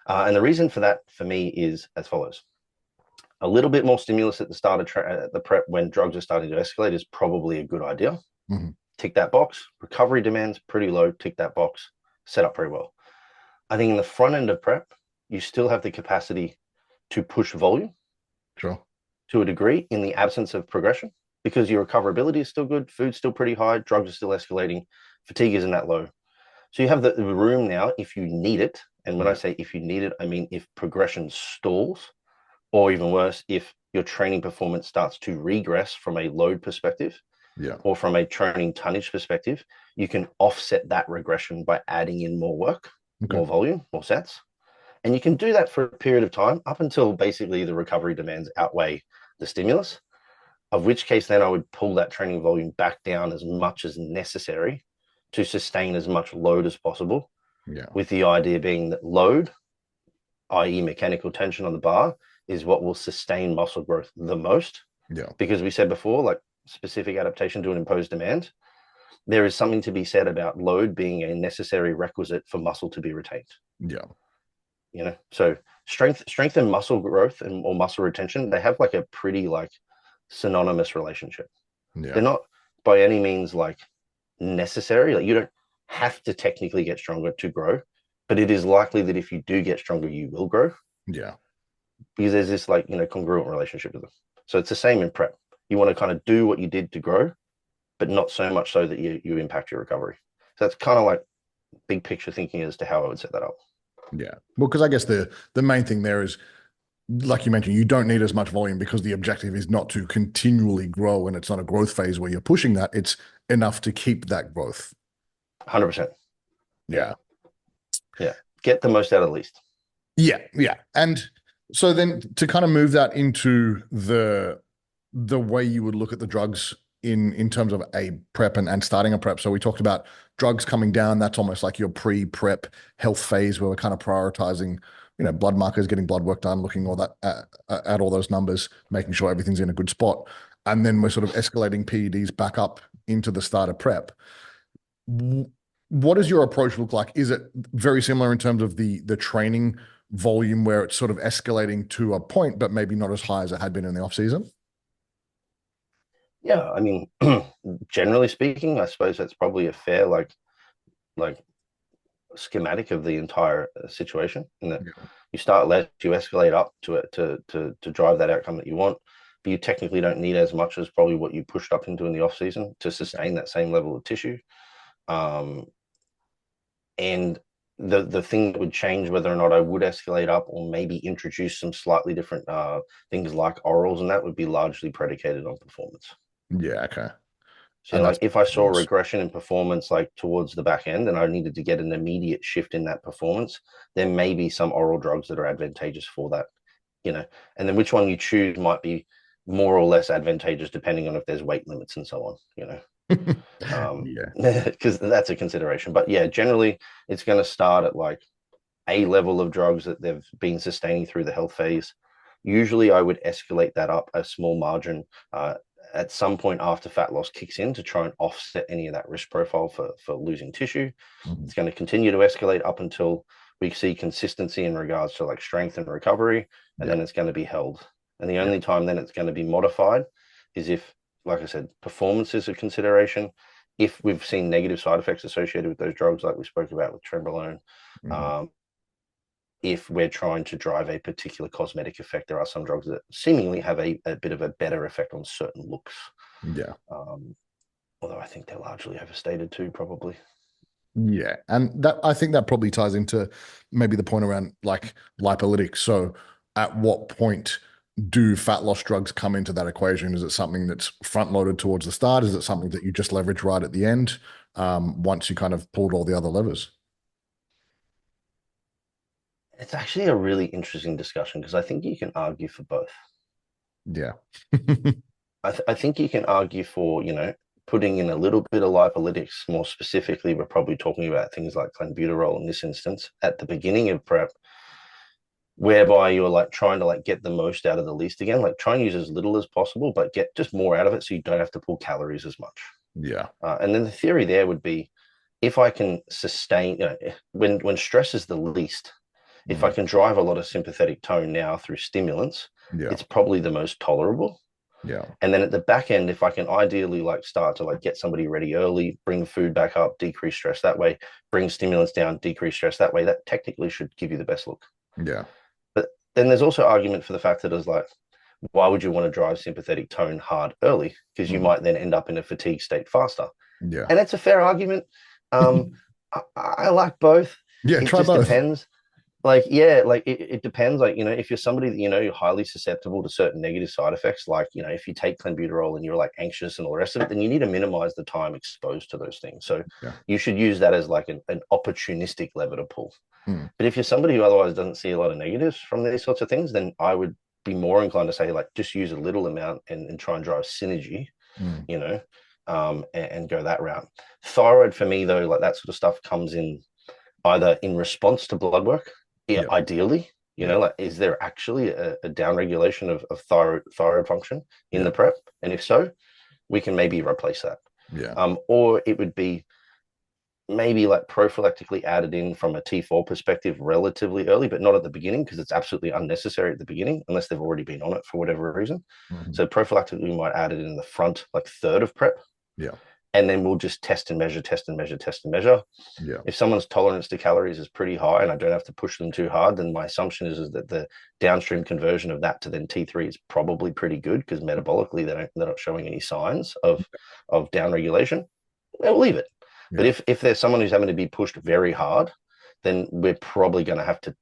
them. And the reason for that, for me, is as follows. A little bit more stimulus at the start of the prep when drugs are starting to escalate is probably a good idea. Mm-hmm. Tick that box. Recovery demands pretty low. Tick that box. Set up very well. I think in the front end of prep, you still have the capacity to push volume Sure. to a degree in the absence of progression, because your recoverability is still good, food's still pretty high, drugs are still escalating, fatigue isn't that low. So you have the room now if you need it. And when I say if you need it, I mean if progression stalls, or even worse, if your training performance starts to regress from a load perspective, or from a training tonnage perspective, you can offset that regression by adding in more work, more volume, more sets. And you can do that for a period of time up until basically the recovery demands outweigh the stimulus, of which case then I would pull that training volume back down as much as necessary to sustain as much load as possible. With the idea being that load, i.e. mechanical tension on the bar, is what will sustain muscle growth the most. Because we said before, like specific adaptation to an imposed demand, there is something to be said about load being a necessary requisite for muscle to be retained. You know, so strength and muscle growth or muscle retention, they have like a pretty like synonymous relationship. They're not by any means like necessary. Like you don't have to technically get stronger to grow, but it is likely that if you do get stronger, you will grow. Because there's this like, you know, congruent relationship with them. So it's the same in prep. You want to kind of do what you did to grow, but not so much so that you impact your recovery. So that's kind of like big picture thinking as to how I would set that up. Well, because I guess the main thing there is, like you mentioned, you don't need as much volume because the objective is not to continually grow, and it's not a growth phase where you're pushing that. It's enough to keep that growth. 100%. Yeah. Get the most out of the least. And so then to kind of move that into the way you would look at the drugs in terms of a prep and starting a prep. So we talked about drugs coming down. That's almost like your pre-prep health phase where we're kind of prioritizing, you know, blood markers, getting blood work done, looking all that at all those numbers, making sure everything's in a good spot. And then we're sort of escalating PEDs back up into the start of prep. What does your approach look like? Is it very similar in terms of the training volume where it's sort of escalating to a point, but maybe not as high as it had been in the off season? Yeah, I mean, generally speaking, I suppose that's probably a fair like schematic of the entire situation. In that you start less, you escalate up to drive that outcome that you want, but you technically don't need as much as probably what you pushed up into in the off season to sustain that same level of tissue. And the thing that would change whether or not I would escalate up or maybe introduce some slightly different things like orals, and that would be largely predicated on performance. So like if I saw a regression in performance like towards the back end and I needed to get an immediate shift in that performance, there may be some oral drugs that are advantageous for that, you know, and then which one you choose might be more or less advantageous depending on if there's weight limits and so on, you know. Because that's a consideration. But yeah, generally it's going to start at like a level of drugs that they've been sustaining through the health phase. Usually I would escalate that up a small margin at some point after fat loss kicks in to try and offset any of that risk profile for losing tissue. It's going to continue to escalate up until we see consistency in regards to like strength and recovery, and then it's going to be held. And the only time then it's going to be modified is if, like I said, performance is a consideration. If we've seen negative side effects associated with those drugs, like we spoke about with trenbolone, if we're trying to drive a particular cosmetic effect, there are some drugs that seemingly have a bit of a better effect on certain looks. Although I think they're largely overstated too, probably. And that, I think that probably ties into maybe the point around like lipolytics. So at what point do fat loss drugs come into that equation? Is it something that's front loaded towards the start? Is it something that you just leverage right at the end once you kind of pulled all the other levers? It's actually a really interesting discussion because I think you can argue for both. I think you can argue for, you know, putting in a little bit of lipolytics. More specifically, we're probably talking about things like clenbuterol in this instance at the beginning of prep, whereby you're like trying to like get the most out of the least again, like try and use as little as possible, but get just more out of it so you don't have to pull calories as much. Yeah. And then the theory there would be, if I can sustain, when stress is the least, if I Mm. can drive a lot of sympathetic tone now through stimulants, Yeah. it's probably the most tolerable. Yeah. And then at the back end, if I can ideally start to get somebody ready early, bring food back up, decrease stress that way, bring stimulants down, decrease stress that way, that technically should give you the best look. Yeah. But then there's also argument for the fact that it's why would you want to drive sympathetic tone hard early? Because you Mm. might then end up in a fatigue state faster. Yeah. And it's a fair argument. Um, I like both. Yeah. It Try just both. depends. It depends. If you're somebody that you're highly susceptible to certain negative side effects, if you take clenbuterol and you're anxious and all the rest of it, then you need to minimize the time exposed to those things. So Yeah. you should use that as an opportunistic lever to pull. Mm. But if you're somebody who otherwise doesn't see a lot of negatives from these sorts of things, then I would be more inclined to say just use a little amount and try and drive synergy, Mm. and go that route. Thyroid for me though, that sort of stuff comes in either in response to blood work, Yeah. ideally, is there actually a down regulation of thyroid function in the prep? And if so, we can maybe replace that. Yeah. Or it would be maybe prophylactically added in from a T4 perspective relatively early, but not at the beginning, because it's absolutely unnecessary at the beginning unless they've already been on it for whatever reason. Mm-hmm. So prophylactically, we might add it in the front, third of prep. Yeah. And then we'll just test and measure, test and measure, test and measure. Yeah. If someone's tolerance to calories is pretty high and I don't have to push them too hard, then my assumption is that the downstream conversion of that to then T3 is probably pretty good, because metabolically they're not showing any signs of down regulation. We'll leave it. Yeah. But if there's someone who's having to be pushed very hard, then we're probably going to have to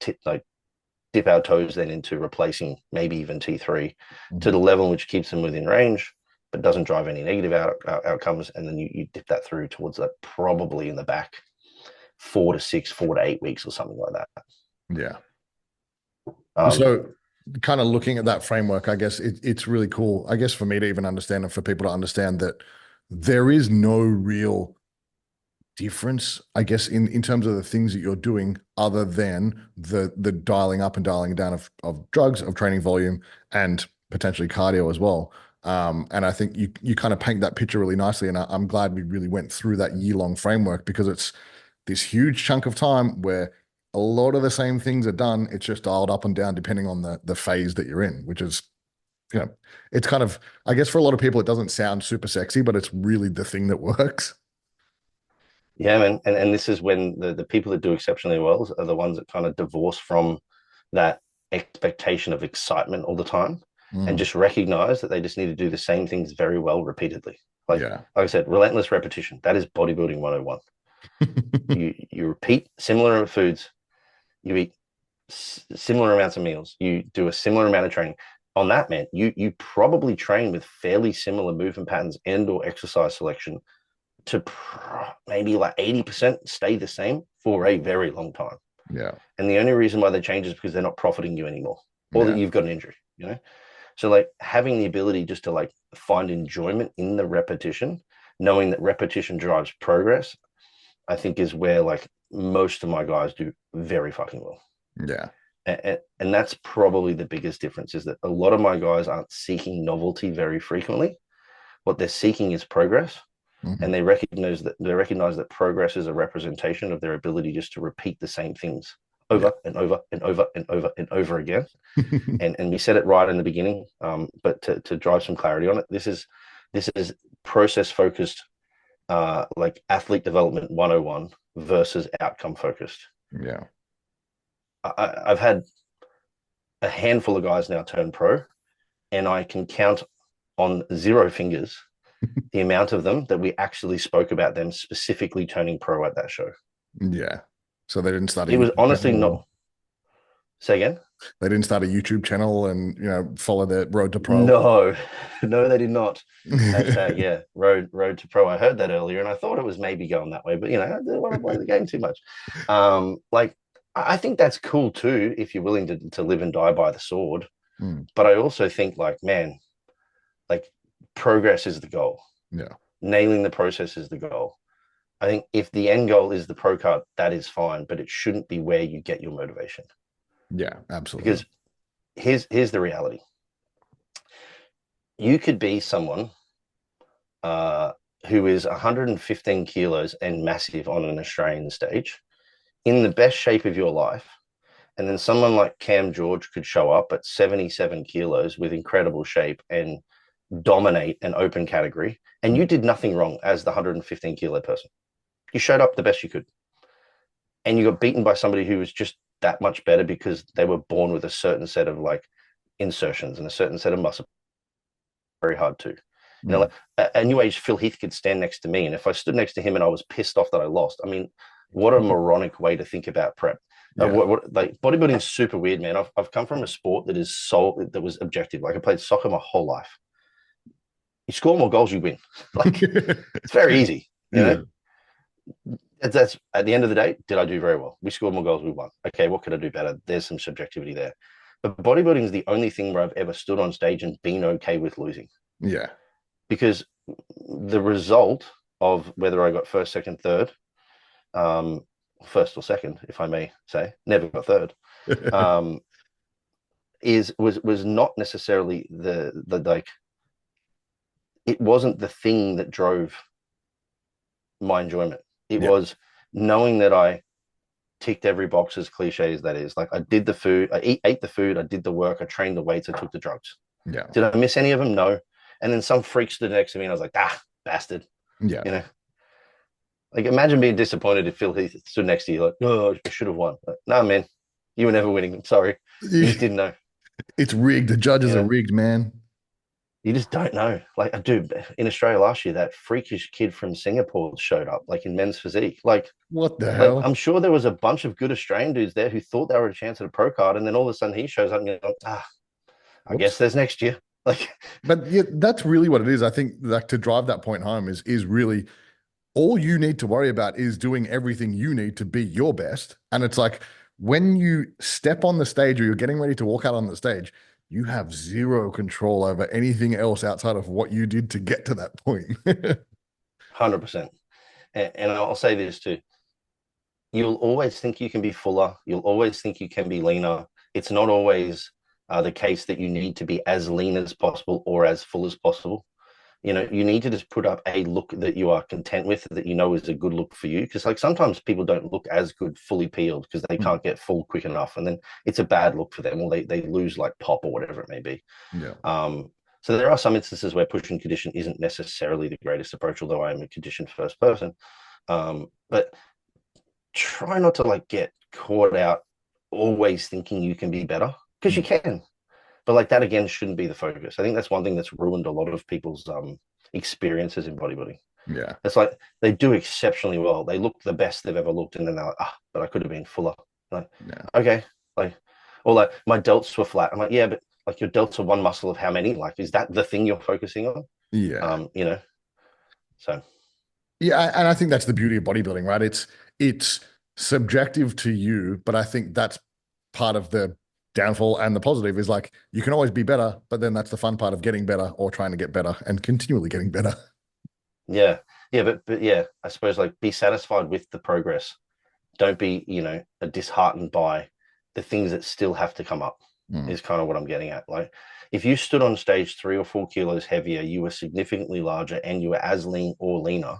dip our toes then into replacing maybe even T3 to the level which keeps them within range, but doesn't drive any negative outcomes. And then you dip that through towards that, probably in the back 4 to 8 weeks or something like that. Yeah. So kind of looking at that framework, I guess it's really cool, I guess, for me to even understand, and for people to understand that there is no real difference, I guess, in terms of the things that you're doing, other than the dialing up and dialing down of drugs, of training volume, and potentially cardio as well. And I think you kind of paint that picture really nicely. And I'm glad we really went through that year-long framework, because it's this huge chunk of time where a lot of the same things are done. It's just dialed up and down depending on the phase that you're in, which is, it's kind of, I guess for a lot of people, it doesn't sound super sexy, but it's really the thing that works. Yeah, man. And this is when the people that do exceptionally well are the ones that kind of divorce from that expectation of excitement all the time, and just recognize that they just need to do the same things very well repeatedly. Like I said, relentless repetition. That is bodybuilding 101. You repeat similar foods, you eat similar amounts of meals, you do a similar amount of training. On that, man, you probably train with fairly similar movement patterns and or exercise selection to maybe 80% stay the same for a very long time. Yeah. And the only reason why they change is because they're not profiting you anymore, or that you've got an injury, So having the ability just to find enjoyment in the repetition, knowing that repetition drives progress, I think is where most of my guys do very fucking well. Yeah. And that's probably the biggest difference, is that a lot of my guys aren't seeking novelty very frequently. What they're seeking is progress. And they recognize that progress is a representation of their ability just to repeat the same things over and over and over and over and over again. and we said it right in the beginning, but to drive some clarity on it, this is process focused, athlete development 101 versus outcome focused. Yeah. I've had a handful of guys now turn pro, and I can count on 0 fingers the amount of them that we actually spoke about them specifically turning pro at that show. Yeah. So they didn't start. It was honestly not. Say again? They didn't start a YouTube channel and follow the road to pro. No, they did not. Hashtag road to pro. I heard that earlier, and I thought it was maybe going that way, but I didn't want to play the game too much. I think that's cool too, if you're willing to live and die by the sword. But I also think progress is the goal. Yeah. Nailing the process is the goal. I think if the end goal is the pro card, that is fine, but it shouldn't be where you get your motivation. Yeah, absolutely. Because here's the reality. You could be someone who is 115 kilos and massive on an Australian stage in the best shape of your life. And then someone like Cam George could show up at 77 kilos with incredible shape and dominate an open category. And you did nothing wrong as the 115 kilo person. You showed up the best you could. And you got beaten by somebody who was just that much better because they were born with a certain set of like insertions and a certain set of muscle. Very hard to. You know, like a new age Phil Heath could stand next to me. And if I stood next to him and I was pissed off that I lost, I mean, what a moronic way to think about prep. Yeah. Like bodybuilding is super weird, man. I've come from a sport that was objective. Like I played soccer my whole life. You score more goals, you win. Like it's very easy. You know? That's at the end of the day, did I do very well? We scored more goals, we won. Okay, what could I do better? There's some subjectivity there. But bodybuilding is the only thing where I've ever stood on stage and been okay with losing. Yeah. Because the result of whether I got first, second, third, first or second, if I may say, never got third, was not necessarily the like, it wasn't the thing that drove my enjoyment. It was knowing that I ticked every box, as cliche as that is. Like I did the food, I ate the food, I did the work, I trained the weights, I took the drugs. Yeah. Did I miss any of them? No. And then some freak stood next to me and I was like, bastard. Yeah. You know, like imagine being disappointed if Phil Heath stood next to you like, oh, I should have won. Like, nah, man, you were never winning. I'm sorry. You just didn't know. It's rigged. The judges are rigged, man. You just don't know. Like, dude, in Australia last year, that freakish kid from Singapore showed up, like in men's physique. Like, what the hell? I'm sure there was a bunch of good Australian dudes there who thought they were a chance at a pro card, and then all of a sudden he shows up and you're like, I guess there's next year. Like, but yeah, that's really what it is. I think like to drive that point home is really all you need to worry about is doing everything you need to be your best. And it's like when you step on the stage or you're getting ready to walk out on the stage, you have zero control over anything else outside of what you did to get to that point. 100%. And I'll say this too. You'll always think you can be fuller. You'll always think you can be leaner. It's not always the case that you need to be as lean as possible or as full as possible. You know, you need to just put up a look that you are content with, that you know is a good look for you. Because like sometimes people don't look as good fully peeled because they can't get full quick enough, and then it's a bad look for them, or they lose like pop or whatever it may be. Yeah. So there are some instances where push and condition isn't necessarily the greatest approach, although I am a condition first person. But try not to like get caught out always thinking you can be better, because you can. But like that again shouldn't be the focus. I think that's one thing that's ruined a lot of people's experiences in bodybuilding. Yeah. It's like they do exceptionally well. They look the best they've ever looked, and then they're like, but I could have been fuller. Like, okay. Like, or like my delts were flat. I'm like, yeah, but like your delts are one muscle of how many? Like, is that the thing you're focusing on? Yeah. You know. So yeah, and I think that's the beauty of bodybuilding, right? It's subjective to you, but I think that's part of the downfall, and the positive is like you can always be better, but then that's the fun part of getting better or trying to get better and continually getting better. Yeah, but yeah, I suppose like be satisfied with the progress. Don't be, you know, disheartened by the things that still have to come up. Is kind of what I'm getting at. Like if you stood on stage 3 or 4 kilos heavier, you were significantly larger, and you were as lean or leaner,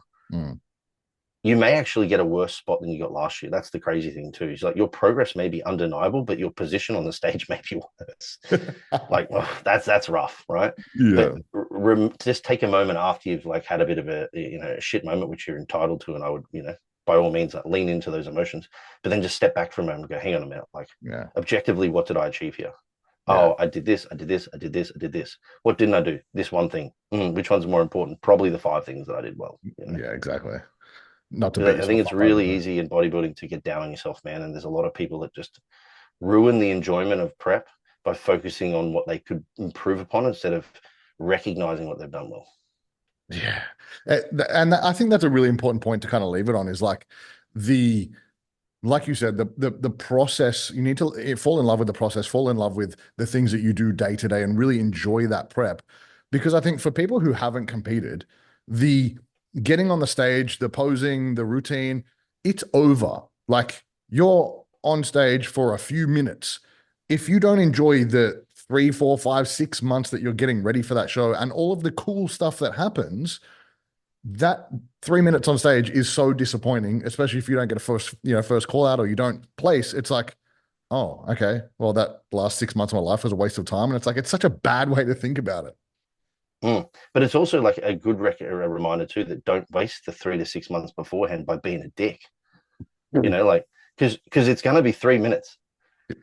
you may actually get a worse spot than you got last year. That's the crazy thing too. It's like your progress may be undeniable, but your position on the stage may be worse. Like, well, that's rough, right? Yeah. But just take a moment after you've like had a bit of a a shit moment, which you're entitled to, and I would by all means like, lean into those emotions, but then just step back for a moment and go, hang on a minute, like objectively, what did I achieve here? Oh, I did this, I did this, I did this, I did this. What didn't I do? This one thing. Which one's more important? Probably the 5 things that I did well. Yeah, exactly. Not to I think it's really easy in bodybuilding to get down on yourself, man. And there's a lot of people that just ruin the enjoyment of prep by focusing on what they could improve upon instead of recognizing what they've done well. Yeah. And I think that's a really important point to kind of leave it on is like like you said, the process, you need to fall in love with the process, fall in love with the things that you do day to day and really enjoy that prep. Because I think for people who haven't competed, the getting on the stage, the posing, the routine, it's over. Like you're on stage for a few minutes. If you don't enjoy the 3, 4, 5, 6 months that you're getting ready for that show and all of the cool stuff that happens, that 3 minutes on stage is so disappointing, especially if you don't get a first call out or you don't place. It's like, oh, okay, well, that last 6 months of my life was a waste of time. And it's like, it's such a bad way to think about it. But it's also like a good a reminder too that don't waste the 3 to 6 months beforehand by being a dick. Like because it's going to be 3 minutes,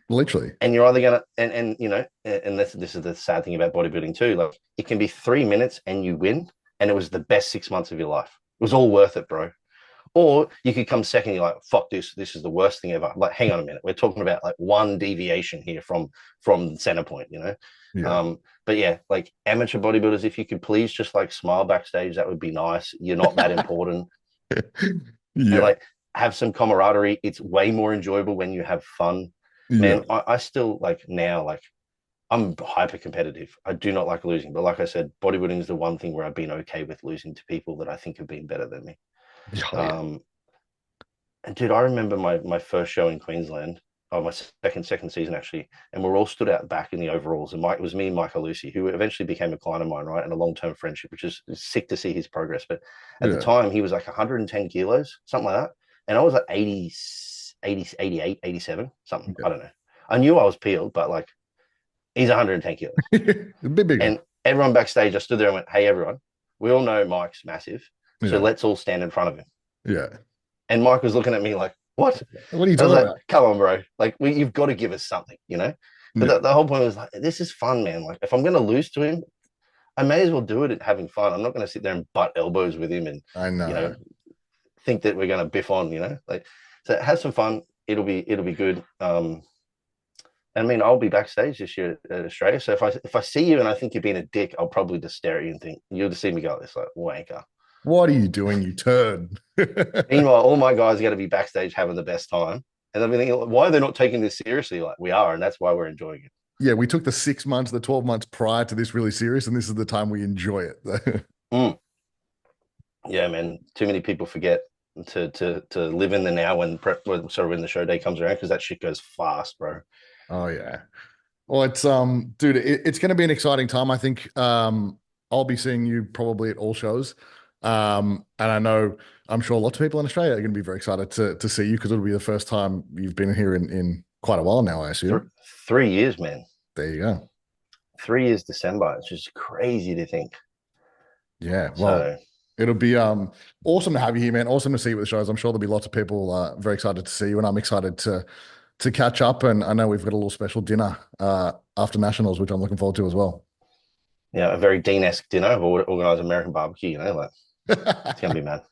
literally, and you're either gonna and this is the sad thing about bodybuilding too. Like it can be 3 minutes and you win, and it was the best 6 months of your life. It was all worth it, bro. Or you could come second, you're like, fuck this is the worst thing ever. Like, hang on a minute, we're talking about like one deviation here from center point, yeah. But yeah, like amateur bodybuilders, if you could please just like smile backstage, that would be nice. You're not that important. And Yeah, like have some camaraderie. It's way more enjoyable when you have fun. yeah, Man, I still like now, like I'm hyper competitive. I do not like losing, but like I said, bodybuilding is the one thing where I've been okay with losing to people that I think have been better than me. oh, yeah. And dude, I remember my first show in Queensland, my second season actually, and we're all stood out back in the overalls. And Mike, it was me and Michael Lucy, who eventually became a client of mine, right? And a long-term friendship, which is sick to see his progress. But at the Yeah. time, he was like 110 kilos, something like that. And I was like 80, 80, 88, 87, something. Yeah. I don't know. I knew I was peeled, but like he's 110 kilos. A bit bigger. And everyone backstage, I stood there and went, hey, everyone, we all know Mike's massive. So Yeah. let's all stand in front of him. Yeah. And Mike was looking at me like, what? What are you I was talking like, about? come on, bro. Like, you've got to give us something, But Yeah. the whole point was like, this is fun, man. Like, if I'm going to lose to him, I may as well do it at having fun. I'm not going to sit there and butt elbows with him and, I know. think that we're going to biff on, Like, so have some fun. It'll be good. I mean, I'll be backstage this year at Australia. So if I see you and I think you're being a dick, I'll probably just stare at you and think you'll just see me go like this, like wanker. What are you doing, you turd? Meanwhile, all my guys are going to be backstage having the best time. And I've been thinking, why are they not taking this seriously? Like we are, and that's why we're enjoying it. Yeah, we took the 6 months, the 12 months prior to this really serious, and this is the time we enjoy it. Mm. Yeah, man. Too many people forget to live in the now when when the show day comes around, because that shit goes fast, bro. Oh yeah. Well, it's dude, it's going to be an exciting time. I think I'll be seeing you probably at all shows. And I'm sure lots of people in Australia are going to be very excited to see you because it'll be the first time you've been here in quite a while now, I assume. 3 years, man. There you go. 3 years December. It's just crazy to think. Yeah. Well, So it'll be awesome to have you here, man. Awesome to see you with the shows. I'm sure there'll be lots of people very excited to see you, and I'm excited to catch up. And I know we've got a little special dinner after nationals, which I'm looking forward to as well. yeah, a very Dean-esque dinner of organized American barbecue, like it's gonna be mad.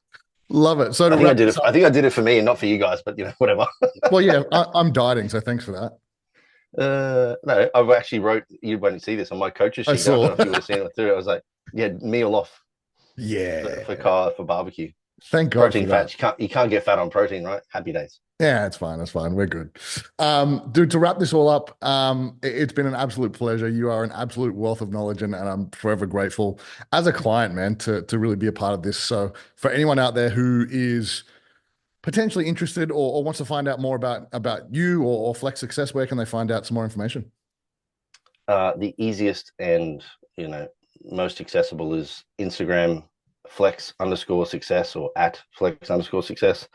Love it. So I think I did it. I think I did it for me and not for you guys, but whatever. Well, yeah, I'm dieting, so thanks for that. No, I've actually wrote. You won't see this on my coach's sheet. I don't know if you would have seen it through. I was like, yeah, meal off. Yeah, for barbecue. Thank God. Protein fats. You can't get fat on protein, right? Happy days. Yeah, it's fine. It's fine. We're good. Dude, to wrap this all up, it's been an absolute pleasure. You are an absolute wealth of knowledge, and I'm forever grateful as a client, man, to really be a part of this. So for anyone out there who is potentially interested or wants to find out more about you or Flex Success, where can they find out some more information? The easiest and most accessible is Instagram flex_success or at flex_success.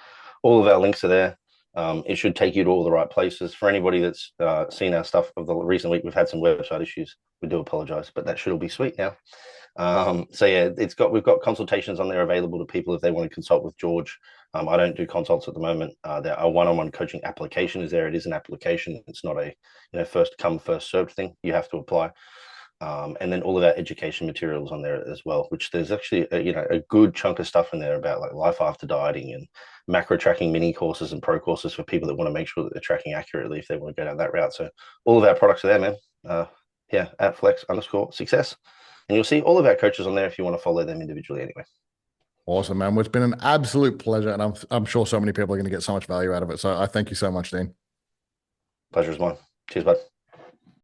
All of our links are there. It should take you to all the right places. For anybody that's seen our stuff of the recent week, we've had some website issues. We do apologize, but that should all be sweet now. So yeah, we've got consultations on there available to people if they want to consult with George. I don't do consults at the moment. There are one-on-one coaching application is there. It is an application. It's not a first come first served thing. You have to apply. And then all of our education materials on there as well, which there's actually a good chunk of stuff in there about like life after dieting and macro tracking mini courses and pro courses for people that want to make sure that they're tracking accurately if they want to go down that route. So all of our products are there, man. Yeah, at flex_success. And you'll see all of our coaches on there if you want to follow them individually anyway. Awesome, man. Well, it's been an absolute pleasure, and I'm sure so many people are going to get so much value out of it. So I thank you so much, Dean. Pleasure is mine. Cheers, bud.